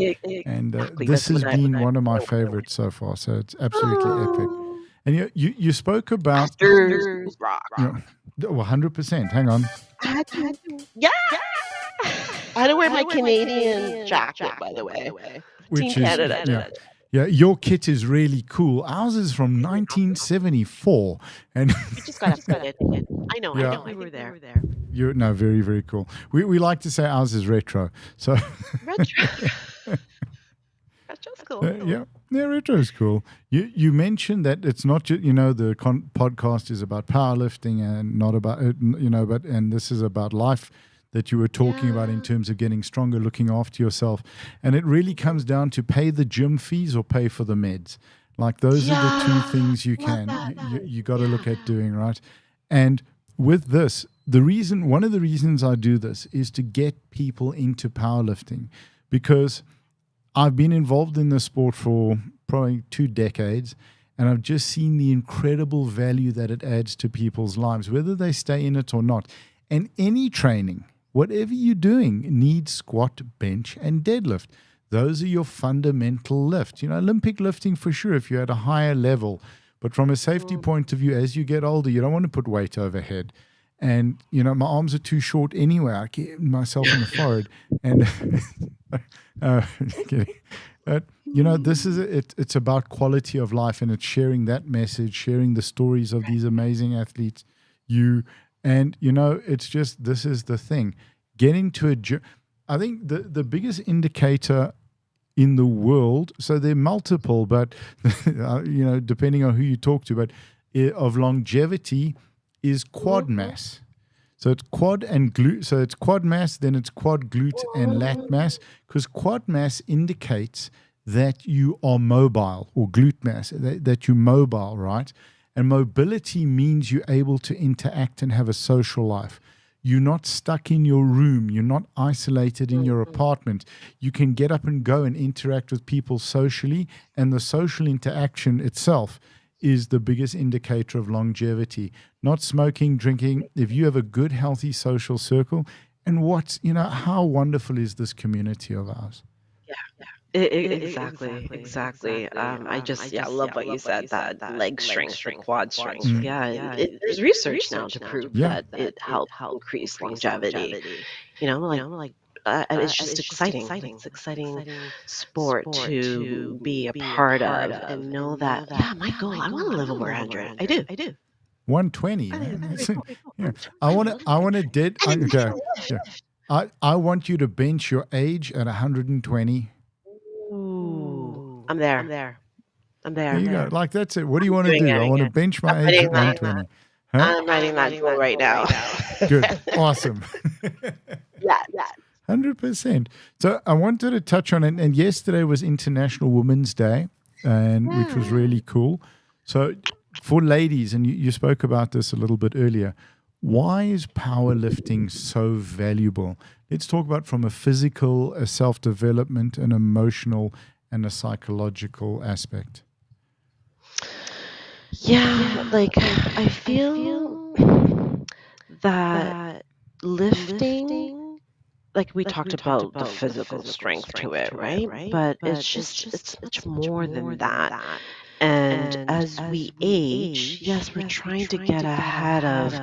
And this has been one of my favorites so far. So it's absolutely epic. And you spoke about Rock. 100%. Hang on. Yeah. I had to wear my Canadian jacket, by the way. Which Team is Canada. Yeah, your kit is really cool. Ours is from 1974, and We just got upgraded. I know. We were there. very, very cool. We like to say ours is retro. So Retro. Retro's cool. yeah, retro is cool. You mentioned that it's not just the podcast is about powerlifting and not about and this is about life that you were talking about in terms of getting stronger, looking after yourself. And it really comes down to pay the gym fees or pay for the meds. Like those are the two things you got to look at doing, right? And with this, one of the reasons I do this is to get people into powerlifting, because I've been involved in this sport for probably 2 decades, and I've just seen the incredible value that it adds to people's lives, whether they stay in it or not. And any training, whatever you're doing, needs squat, bench, and deadlift. Those are your fundamental lifts. Olympic lifting for sure if you're at a higher level. But from a safety point of view, as you get older, you don't want to put weight overhead. And, my arms are too short anyway. I get myself in the forehead. And, this is it's about quality of life, and it's sharing that message, sharing the stories of these amazing athletes. And, it's just, this is the thing. Getting to I think the biggest indicator in the world, so they're multiple, but, depending on who you talk to, but of longevity is quad mass. So it's quad and glute. So it's quad mass, then it's quad, glute, and lat mass, because quad mass indicates that you are mobile, or glute mass, that you're mobile, right? And mobility means you're able to interact and have a social life. You're not stuck in your room. You're not isolated in your apartment. You can get up and go and interact with people socially, and the social interaction itself is the biggest indicator of longevity. Not smoking, drinking. If you have a good, healthy social circle, And how wonderful is this community of ours? Exactly. I just, yeah, love what you said, that leg strength, the quad strength. Mm. Yeah, there's research now to prove Yeah. that it helps increase longevity. You know, like, and it's just exciting. It's exciting sport to be a part of and know that, yeah, my goal, I want to live over 100. I do. 120. I think Man. it's pretty cool. Yeah. I want to did. Okay. Yeah. I want you to bench your age at 120. Ooh, I'm there. There you go. Like, that's it. What do you I'm want to doing do? I it. want to bench I'm my age writing at that. 120. Huh? I'm writing that goal right now. Good. Awesome. Yeah. 100%. So I wanted to touch on it. And yesterday was International Women's Day, which was really cool. So for ladies, and you spoke about this a little bit earlier, why is powerlifting so valuable? Let's talk about from a physical, a self-development, an emotional, and a psychological aspect. Yeah, like I feel that lifting, like we talked about the physical strength to it, right? But it's much more than that. And as we age, yes, we're trying to get ahead of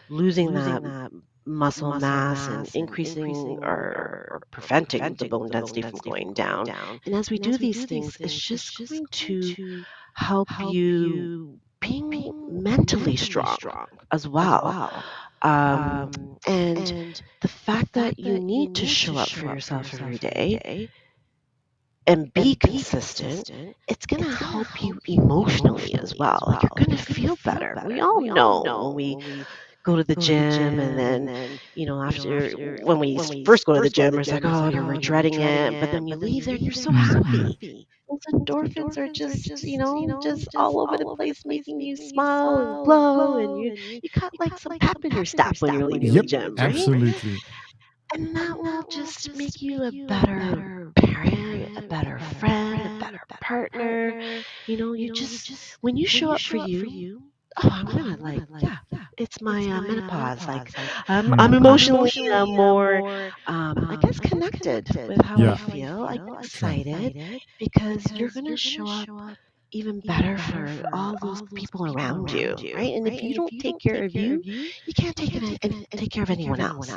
losing that muscle mass and increasing or preventing the bone density from going down. And as we do these things, it's just going to help you being mentally strong as well. And the fact that you need to show up for yourself every day and be consistent, it's going to help you emotionally as well. Like, you're going to feel better. We all know when we go to the gym and then, after when we first go to the gym, it's like, oh, you're dreading it. But then you leave there and you're so happy. Those endorphins are just all over the place, making you smile and glow. And you got like some pep in your step when you're leaving the Yep, gym, right? absolutely. And that will just make you a better parent, a better friend, a better partner. You just, when you show up for you, oh, I'm gonna it's my menopause. Like, I'm emotionally more, I guess, connected with how I feel. I get excited because you're gonna show up even better for all those people around you, right? And if you don't take care of you, you can't take care of anyone else,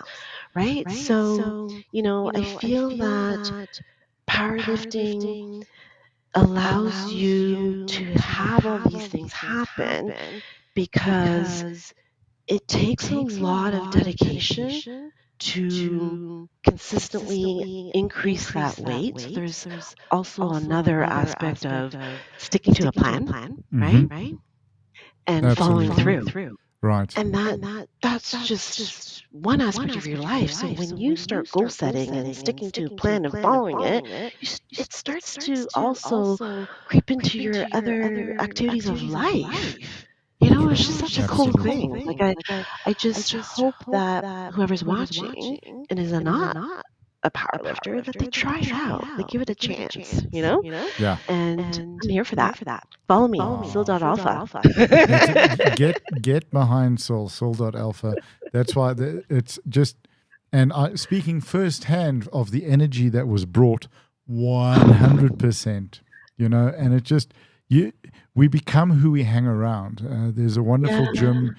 right? So, I feel that powerlifting allows you to have all these things happen because it takes a lot of dedication to consistently increase that weight. So there's also another aspect of sticking to a plan, right? And Absolutely. following through. Right. And that's just one aspect of your life. So when you start goal setting and sticking to a plan and following it, it starts to also creep into your other activities of life. It's just such a cool Absolutely. thing. Like, I just hope that whoever's watching and is not a power lifter, that they try it out. They give it a chance. Yeah. And I'm here for that. Follow me, Syl.alpha. Get behind Syl.alpha. That's why it's just, and speaking firsthand of the energy that was brought, 100%. And it just we become who we hang around. There's a wonderful gym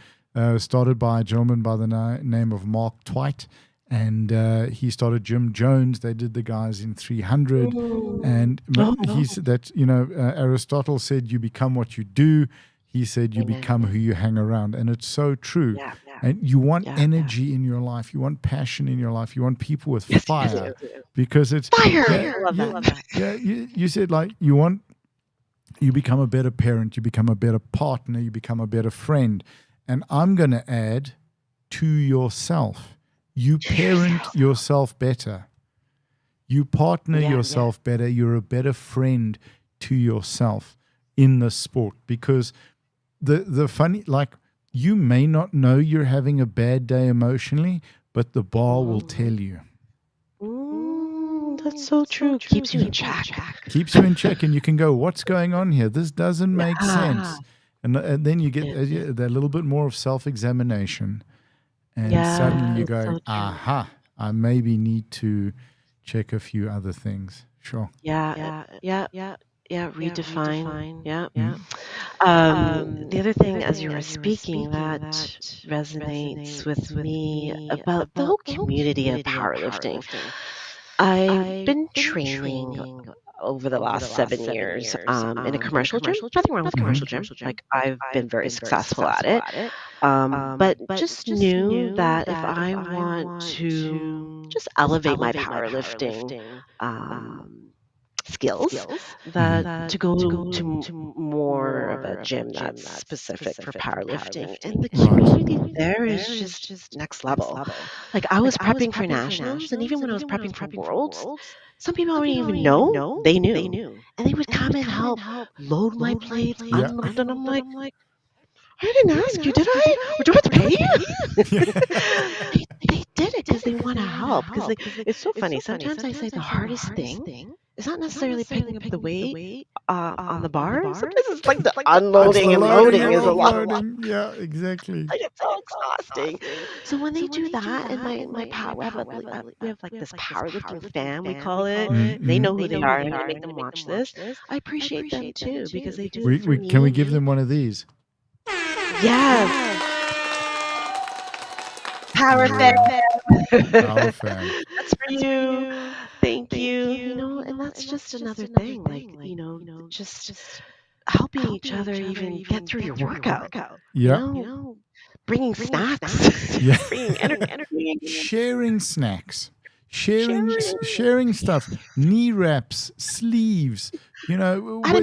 started by a gentleman by the name of Mark Twight. And he started Jim Jones. They did the guys in 300. And he said that, Aristotle said, you become what you do. He said, you become who you hang around. And it's so true. And you want energy in your life. You want passion in your life. You want people with fire. Because it's fire. I love that. Yeah, you said, like, you become a better parent. You become a better partner. You become a better friend. And I'm going to add, to yourself. You parent yourself better. You partner yourself better. You're a better friend to yourself in the sport. Because the funny, like, you may not know you're having a bad day emotionally, but the bar will tell you. That's so true. Keeps you in check. Keeps you in check, and you can go, what's going on here? This doesn't make sense. And then you get that little bit more of self-examination. And suddenly you go, aha, I maybe need to check a few other things. Sure. Yeah. Redefine. Yeah. Mm. The other thing, as you were speaking, that resonates with me about the whole community of powerlifting. I've been training over the last 7 years in a commercial gym. Nothing wrong with commercial gym. Like I've been very successful at it. But just knew that if I want to just elevate my powerlifting skills, that to go to more of a gym that's specific for powerlifting. And the community there is just next level. Like I was prepping for nationals, and even when I was prepping for worlds, some people I didn't even know they knew, and they would come and help load my plates, Yeah. unload, and I'm like, I didn't ask you, did I? Or do I have to pay you? They did it because they want to help. Because it's so funny. Sometimes I say the hardest thing is not necessarily picking up the weight on the bar. Sometimes it's like the unloading and loading is a lot. Loading. Yeah, exactly. Like it's so exhausting. So when they do that, and my power, we have like this powerlifting fam, we call it. They know who they are, and I'm gonna make them watch this. I appreciate them too because they do it for me. Can we give them one of these? Yes. Power fam. Power fam. That's for you. Thank you. And that's just another thing. Like, just helping each other even get through your workout. Yeah. Bringing snacks. Yeah. Bringing energy. Sharing snacks. Sharing stuff. Knee wraps, sleeves,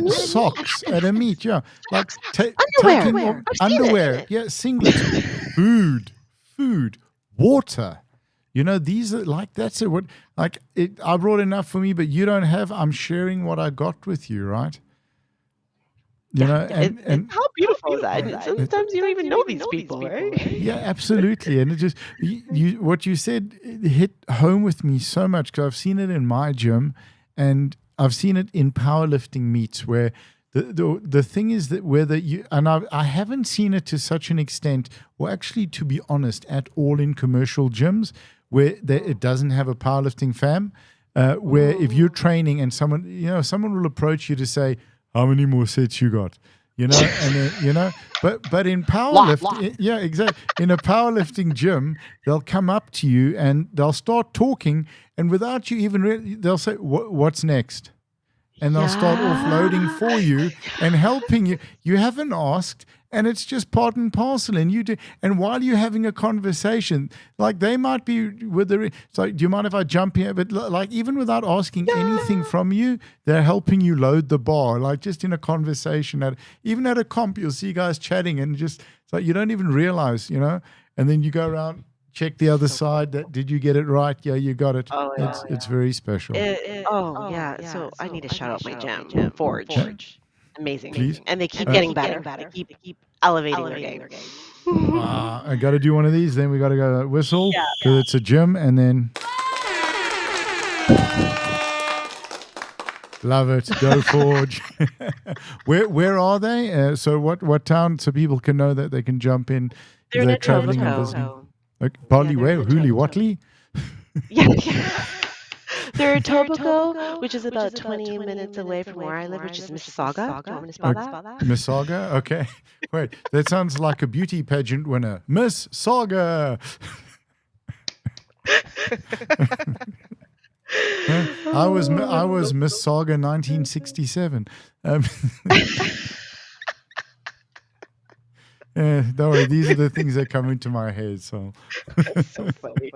socks at a meet. Yeah. Like underwear. Yeah. Singlets. Food. Water. These are like, that's it. What, like it, I brought enough for me, but you don't have, I'm sharing what I got with you, right? And how beautiful is that? And sometimes you don't even know these people, right? Yeah, absolutely. And it just, what you said hit home with me so much because I've seen it in my gym and I've seen it in powerlifting meets where the thing is that whether you, and I haven't seen it to such an extent, or actually to be honest, at all in commercial gyms where it doesn't have a powerlifting fam, where if you're training and someone will approach you to say, how many more sets you got? And then, but in powerlifting, yeah, exactly. In a powerlifting gym, they'll come up to you and they'll start talking, and without you even, they'll say, "What's next?" And they'll start offloading for you and helping you. You haven't asked, and it's just part and parcel. And you do. And while you're having a conversation, like they might be it's like, do you mind if I jump here? But like even without asking anything from you, they're helping you load the bar. Like just in a conversation, even at a comp, you'll see guys chatting, and just it's like you don't even realize, And then you go around. Check the other side. Did you get it right? Yeah, you got it. Oh, yeah. It's very special. So I need to shout out my gym, Forge. Amazing. Please. And they keep getting better. They keep elevating their game. I got to do one of these. Then we got to go whistle because it's a gym, and then love it. Go Forge. Where are they? So what town? So people can know that they can jump in. They're traveling and visiting. Partly where? Huli Watley? Yeah. They're in Etobicoke, which is about 20 minutes away from where I live, which is Mississauga. Do you want me to spell that? Mississauga? Okay. Wait, that sounds like a beauty pageant winner. Mississauga! I was Mississauga 1967. Don't worry, these are the things that come into my head. So, that's so funny.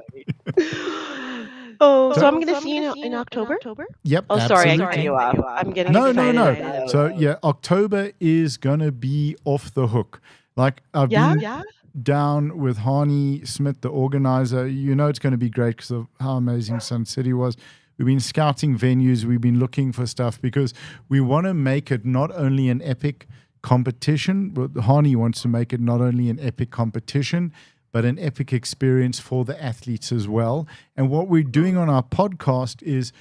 So I'm going to see you in October? Yep. Oh, absolutely. Sorry, I cut you off. I'm getting excited. No. So yeah, October is going to be off the hook. Like I've been down with Harney Smith, the organizer. It's going to be great because of how amazing Sun City was. We've been scouting venues. We've been looking for stuff because we want to make it not only an epic competition, but Harney wants to make it not only an epic competition, but an epic experience for the athletes as well. And what we're doing on our podcast is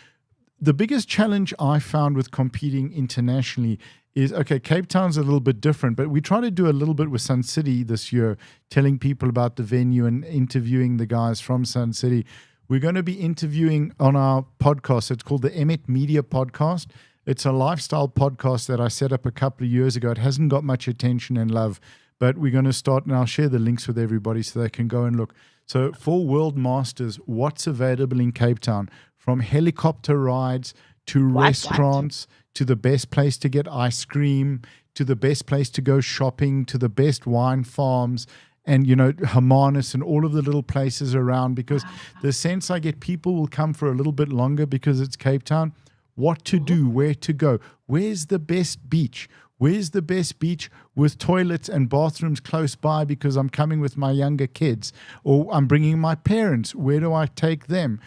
the biggest challenge I found with competing internationally is, okay, Cape Town's a little bit different, but we try to do a little bit with Sun City this year, telling people about the venue and interviewing the guys from Sun City. we're going to be interviewing on our podcast. It's called the Emmet Media Podcast. It's a lifestyle podcast that I set up a couple of years ago. It hasn't got much attention and love, but we're going to start, and I'll share the links with everybody so they can go and look. So for World Masters, what's available in Cape Town? From helicopter rides to restaurants, to the best place to get ice cream, to the best place to go shopping, to the best wine farms, and, Hermanus and all of the little places around, because the sense I get, people will come for a little bit longer because it's Cape Town. What to do, where to go, where's the best beach? Where's the best beach with toilets and bathrooms close by because I'm coming with my younger kids, or I'm bringing my parents? Where do I take them?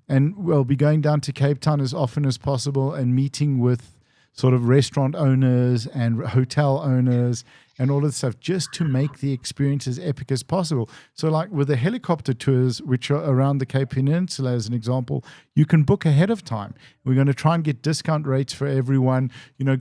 And we'll be going down to Cape Town as often as possible and meeting with sort of restaurant owners and hotel owners and all of this stuff, just to make the experience as epic as possible. So like with the helicopter tours, which are around the Cape Peninsula as an example, you can book ahead of time. We're going to try and get discount rates for everyone,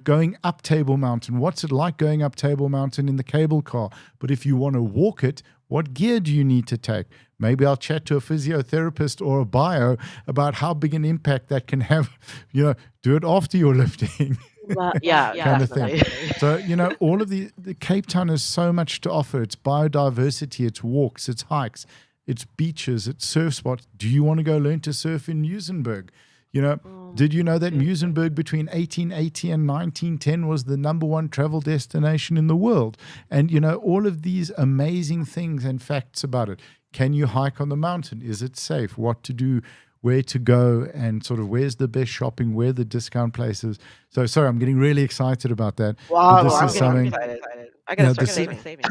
going up Table Mountain. What's it like going up Table Mountain in the cable car? But if you want to walk it, what gear do you need to take? Maybe I'll chat to a physiotherapist or a bio about how big an impact that can have, do it after you're lifting. Well, yeah, kind of definitely. thing. So, all of the Cape Town has so much to offer. It's biodiversity, it's walks, it's hikes, it's beaches, it's surf spots. Do you want to go learn to surf in Muizenberg? Did you know that Muizenberg between 1880 and 1910 was the #1 travel destination in the world? And, all of these amazing things and facts about it. Can you hike on the mountain? Is it safe? What to do? Where to go, and sort of where's the best shopping, where the discount places. So sorry, I'm getting really excited about that. Wow, But I'm getting excited. I gotta start saving.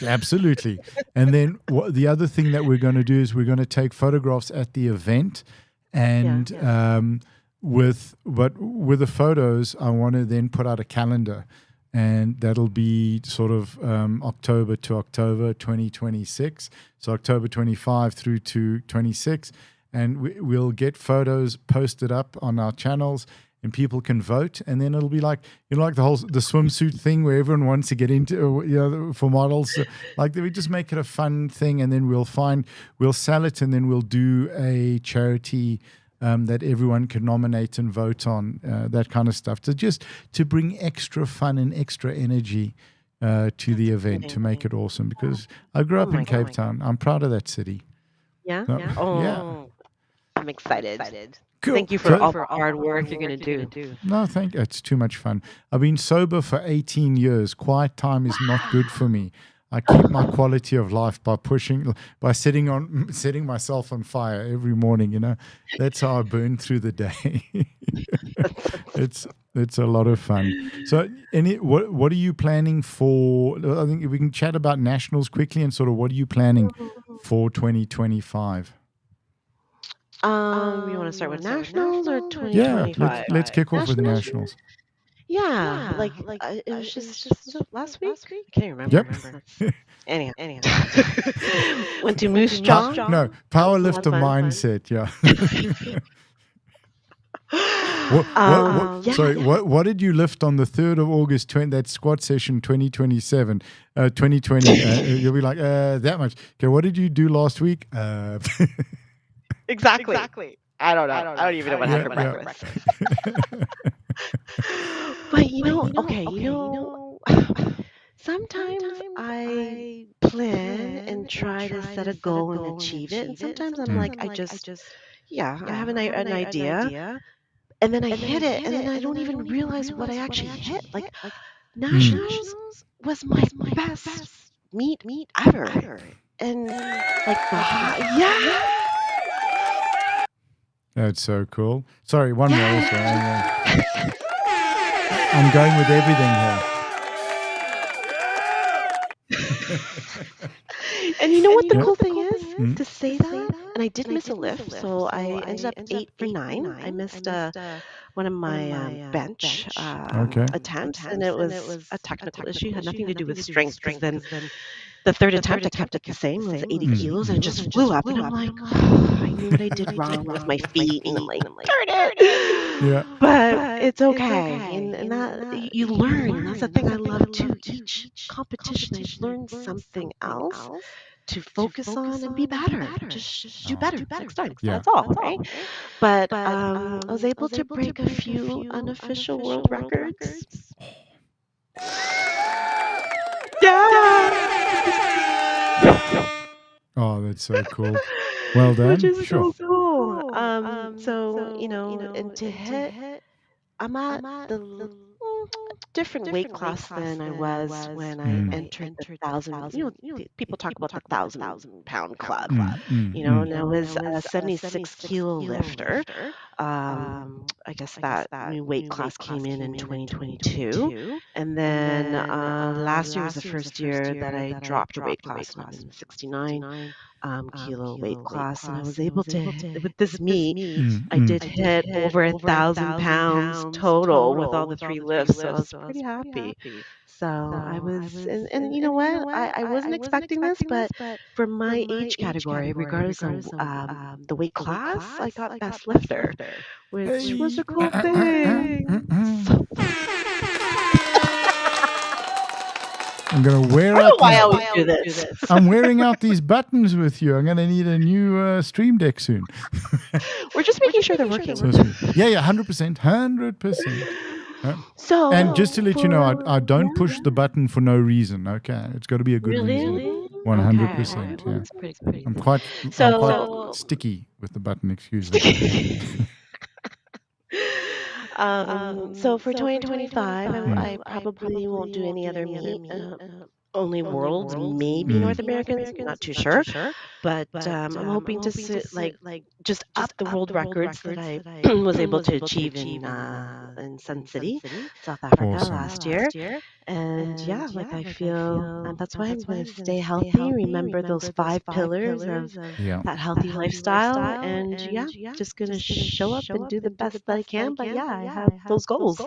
Absolutely. And then the other thing that we're going to do is we're going to take photographs at the event, and with the photos, I want to then put out a calendar, and that'll be sort of October to October 2026. So October 25 through to 26. And we'll get photos posted up on our channels, and people can vote. And then it'll be like, like the swimsuit thing where everyone wants to get into, for models. Like we just make it a fun thing, and then we'll sell it, and then we'll do a charity that everyone can nominate and vote on, that kind of stuff. To bring extra fun and extra energy to the event, to make it awesome. Because I grew up in Cape Town. I'm proud of that city. Yeah. So, yeah. I'm excited. Cool. Thank you for all the hard work you're going to do. No, it's too much fun. I've been sober for 18 years. Quiet time is not good for me. I keep my quality of life by setting myself on fire every morning. That's how I burn through the day. It's a lot of fun. So, what are you planning for? I think we can chat about nationals quickly, and sort of what are you planning for 2025? You want to start with nationals or 2025? Yeah, let's kick off with nationals. Yeah, it was just last week. I can't even remember. Yep. Anyhow. Went to Moose Jaw. No, powerlifter mindset. Yeah. Sorry, what did you lift on the 3rd of August, that squat session 2027, 2020? You'll be like, that much. Okay, what did you do last week? Exactly. I don't know. I don't even know what happened for breakfast. But sometimes I plan and try to set a goal and achieve it, and sometimes I'm like, I have an idea, and then I hit it, and then I don't even realize what I actually hit. Like nationals was my best meet ever, and That's so cool. Sorry, one more. I'm going with everything here. And you know what the cool thing is? To say that, and I did miss a lift, so I ended up 8 for 9. I missed one of my bench attempts, and it was a technical issue. It had nothing to do with strength, because then the third attempt I kept it the same. It was 80 kilos, and it just flew up, and I'm like, I knew what I did wrong with my feet, and I'm like, darn it. Yeah. But it's okay, and that you learn. That's the thing I love too. Each competition, I learn something else to focus on and be better. Just do Oh, better next time. yeah. That's all, right? But I was able to break a few unofficial world records. Yeah. Oh, that's so cool. Well Which done. is Sure. so cool. So, and to hit, I'm at different weight class than I was when I Mm. entered the thousand. People talk about the 1,000 pound club. Mm, mm, And I was a 76-kilo lifter. I guess that new weight class came in 2022, and then last year was the first year that I dropped a weight class, and I'm in the 69 kilo weight class, and I was able to with this meet. I mm. did hit over 1,000 pounds total with all the 3 lifts, so I was pretty happy. So I was, and you know what? I wasn't expecting this, but for my age category, regardless of the weight class, I got best lifter, which was Hey. a cool thing. So, I'm gonna I wear don't know out why these. I always do this. I'm wearing out these buttons with you. I'm gonna need a new Stream Deck soon. We're just making sure they're working. So sweet. Yeah, 100%, 100%. So, And just to let you know, I don't push yeah. the button for no reason. Okay, it's got to be a good reason. Really? 100%. Well, Yeah, that's pretty cool. I'm quite So, sticky with the button. Excuse me. so for 2025, I probably won't do any other meet. Only worlds, maybe North Americans, not too sure. But I'm hoping to just up the world records that I was able to achieve in Sun City, South Africa Awesome. last year. And yeah, I feel, and that's why I'm going to stay healthy. Remember those 5 pillars of Yeah. that healthy lifestyle, and yeah, just going to show up and do the best that I can. But yeah, I have those goals.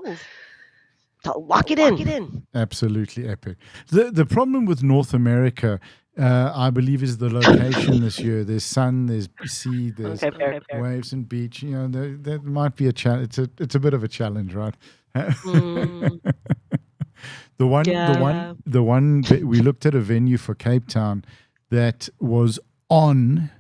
So lock it in. Absolutely epic. The problem with North America, I believe, is the location this year. There's sun, there's sea, there's Okay, fair. waves and beach. There might be a challenge. It's a bit of a challenge, right? Mm, The one yeah. we looked at a venue for Cape Town that was in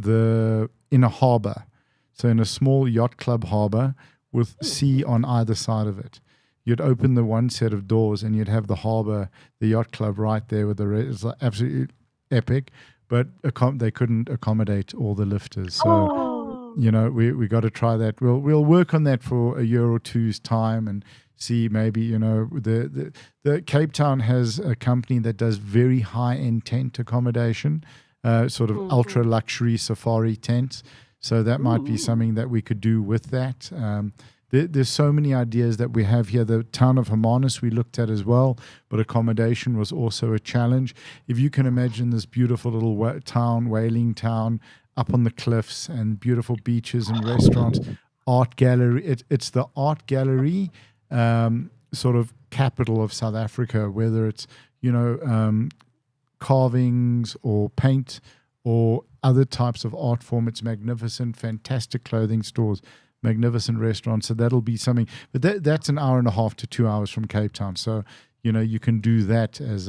a harbor, so in a small yacht club harbor with sea on either side of it. You'd open the one set of doors and you'd have the harbor, the yacht club right there with it's like absolutely epic. But they couldn't accommodate all the lifters, so we got to try that. We'll work on that for a year or two's time and see maybe the Cape Town has a company that does very high end tent accommodation, sort of ultra luxury safari tents. So that might be something that we could do with that. There's so many ideas that we have here. The town of Hermanus we looked at as well, but accommodation was also a challenge. If you can imagine this beautiful little town, whaling town, up on the cliffs and beautiful beaches and restaurants, art gallery. It's the art gallery sort of capital of South Africa, whether it's, carvings or paint or other types of art form. It's magnificent, fantastic clothing stores, magnificent restaurants. So that'll be something. But that's an hour and a half to 2 hours from Cape Town. So, you can do that as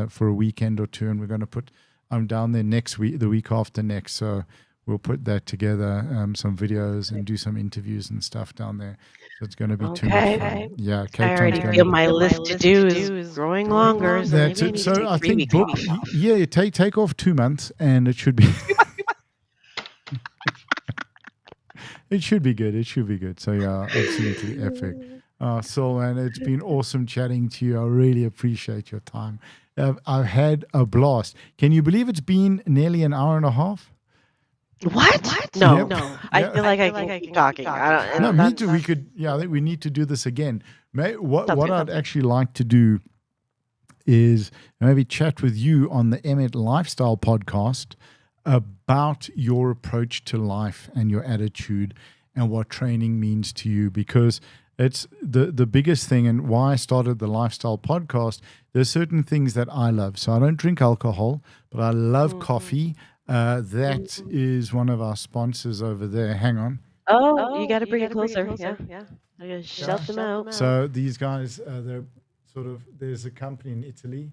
for a weekend or two. And we're going to I'm down there next week, the week after next. So we'll put that together, some videos and do some interviews and stuff down there. So it's going to be too much fun. Yeah, Cape I already feel my list to do is growing longer. So that's maybe I it. need So to take I 3 think weeks off now. yeah, take off 2 months and it should be it should be good. It should be good. So yeah, absolutely epic. Syl, man, it's been awesome chatting to you. I really appreciate your time. I've had a blast. Can you believe it's been nearly an hour and a half? What? No. Yep. No. I feel like I can keep talking. I No, don't, me too. We could. Yeah, I think we need to do this again. What I'd actually like to do is maybe chat with you on the Emmett Lifestyle podcast about your approach to life and your attitude and what training means to you, because it's the biggest thing, and why I started the Lifestyle podcast. There's certain things that I love. So I don't drink alcohol, but I love coffee. That is one of our sponsors over there. Hang on. Oh, you got to bring it closer. Yeah. I gotta shout them out. So these guys, there's a company in Italy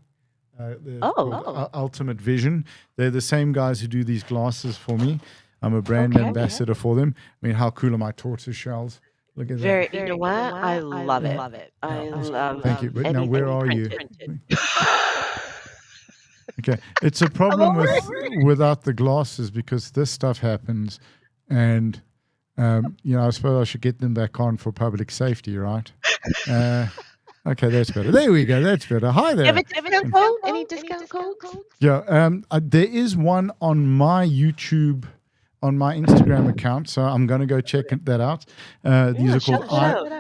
Oh. Ultimate Vision. They're the same guys who do these glasses for me. I'm a brand ambassador for them. I mean, how cool are my tortoise shells? Look at Very, that. you know what? I love it. I love Thank you. But now, anything where are you? printed. Okay, it's a problem without the glasses because this stuff happens, and I suppose I should get them back on for public safety, right? Okay, that's better. There we go. That's better. Hi there. Have a discount code? Any discount codes? Yeah, there is one on my YouTube, on my Instagram account, so I'm going to go check that out. These are called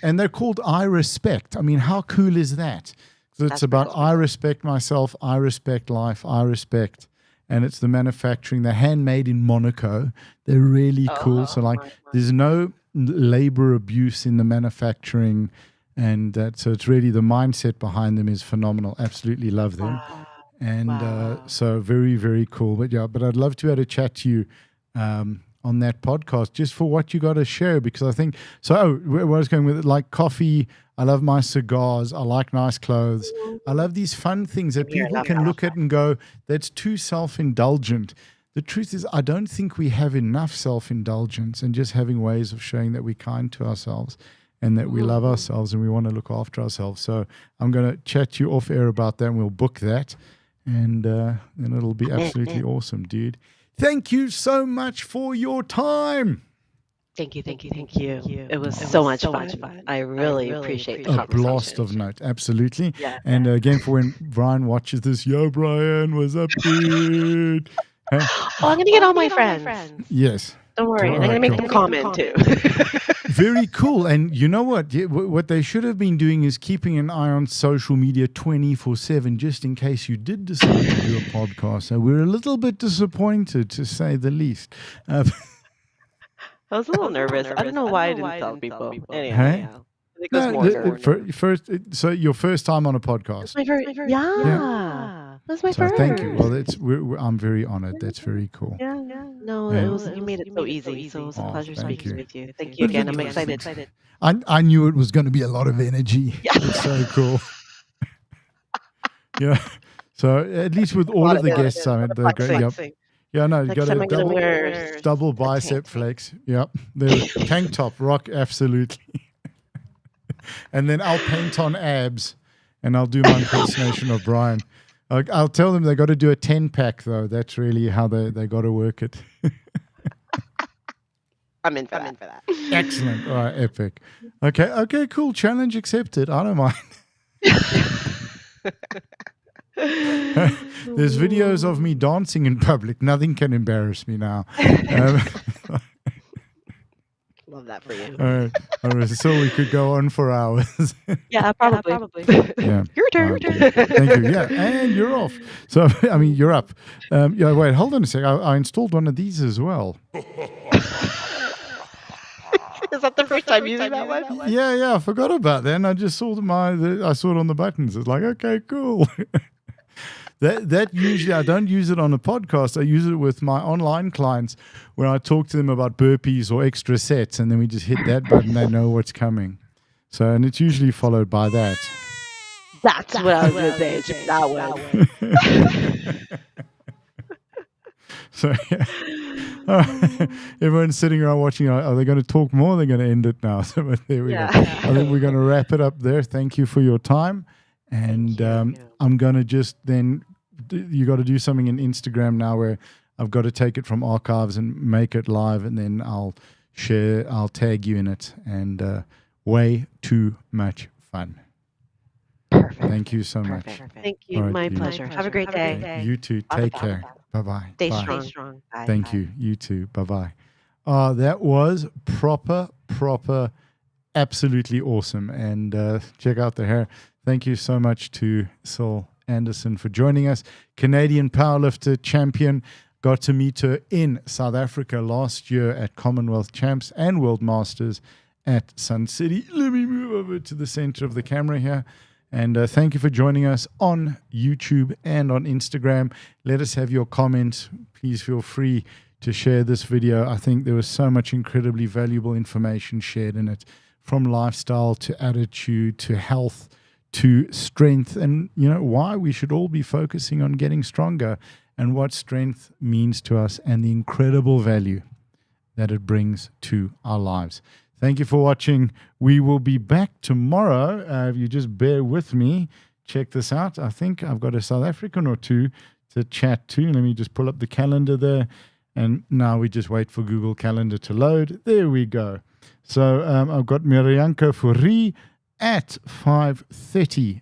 and they're called I Respect. I mean, how cool is that? So it's about I respect myself, I respect life, I respect, and it's the manufacturing. They're handmade in Monaco. They're really cool. So there's no labor abuse in the manufacturing, and so it's really the mindset behind them is phenomenal. Absolutely love them. Wow. And so very, very cool. But I'd love to be able to chat to you on that podcast just for what you got to share, because I think, where I was going with it, like coffee, I love my cigars, I like nice clothes. I love these fun things that people can look at and go, that's too self-indulgent. The truth is, I don't think we have enough self-indulgence and just having ways of showing that we're kind to ourselves and that we love ourselves and we want to look after ourselves. So I'm going to chat to you off air about that, and we'll book that. And then it'll be absolutely awesome, dude. Thank you so much for your time. Thank you. It was so much fun. I really appreciate the conversation. A blast of note, absolutely. Yeah. And again, for when Brian watches this, yo, Brian, what's up, dude? Huh? I'm going to get all my friends. Yes. Don't worry. I'm going to make a comment, too. Very cool. And you know what? What they should have been doing is keeping an eye on social media 24/7, just in case you did decide to do a podcast. So we're a little bit disappointed, to say the least. I was a little nervous. I don't know why I didn't tell people. Anyway, Hey? I think it was more So your first time on a podcast. Yeah. That was my first. Thank you. Well, I'm very honored. That's very cool. Yeah. No, it was. You made it so easy. So it was a pleasure speaking with you. Thank you again. I'm excited. I knew it was going to be a lot of energy. Yeah. It's so cool. Yeah. So at least with all of the guests, they're great. Yep. Yeah, no, you got a double bicep flex. Yep. The tank top, rock, absolutely. And then I'll paint on abs, and I'll do my impersonation of Brian. I'll tell them they got to do a 10-pack, though. That's really how they got to work it. I'm in for that. Excellent. All right, epic. Okay, cool. Challenge accepted. I don't mind. There's videos of me dancing in public. Nothing can embarrass me now. Love that for you. All right. So we could go on for hours. Yeah, probably. Yeah. Your turn. Okay. Thank you. Yeah, and you're off. So, I mean, you're up. Wait, hold on a sec. I installed one of these as well. Is that the first time using that one? Yeah, I forgot about that. And I just saw I saw it on the buttons. It's like, okay, cool. That usually, I don't use it on a podcast. I use it with my online clients when I talk to them about burpees or extra sets, and then we just hit that button. They know what's coming. So, and it's usually followed by that. That's what I was going to say. It's just that one. So, yeah. Everyone's sitting around watching. Are they going to talk more? They're going to end it now. So, but there we go. I think we're going to wrap it up there. Thank you for your time. And I'm going to just then, you got to do something in Instagram now where I've got to take it from archives and make it live, and then I'll tag you in it, and way too much fun. Perfect. Thank you so much. Thank you. Right, my pleasure. Have a great day. You too. Take care. Bye-bye. Stay strong. Bye. Thank you. You too. Bye-bye. That was proper, absolutely awesome. And check out the hair. Thank you so much to Syl Atkinson for joining us. Canadian powerlifter champion. Got to meet her in South Africa last year at Commonwealth Champs and World Masters at Sun City. Let me move over to the center of the camera here. And thank you for joining us on YouTube and on Instagram. Let us have your comments. Please feel free to share this video. I think there was so much incredibly valuable information shared in it, from lifestyle to attitude to health to strength and, why we should all be focusing on getting stronger and what strength means to us and the incredible value that it brings to our lives. Thank you for watching. We will be back tomorrow. If you just bear with me, check this out. I think I've got a South African or two to chat to. Let me just pull up the calendar there. And now we just wait for Google Calendar to load. There we go. So I've got Mirianka Fourie at 5:30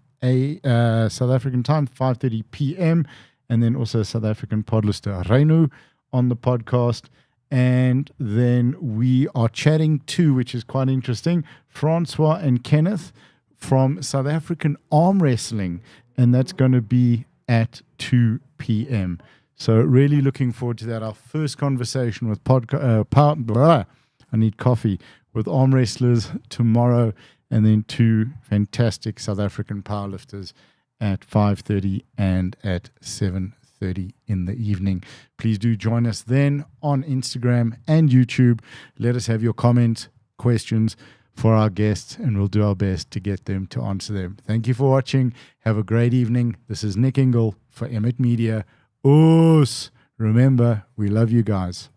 South African time, 5:30 p.m. And then also South African podlister Reinu on the podcast. And then we are chatting too, which is quite interesting, Francois and Kenneth from South African Arm Wrestling. And that's going to be at 2 p.m. So really looking forward to that. Our first conversation with I need coffee, with arm wrestlers tomorrow, and then 2 fantastic South African powerlifters at 5:30 and at 7:30 in the evening. Please do join us then on Instagram and YouTube. Let us have your comments, questions for our guests, and we'll do our best to get them to answer them. Thank you for watching. Have a great evening. This is Nick Ingle for Emmett Media. Remember, we love you guys.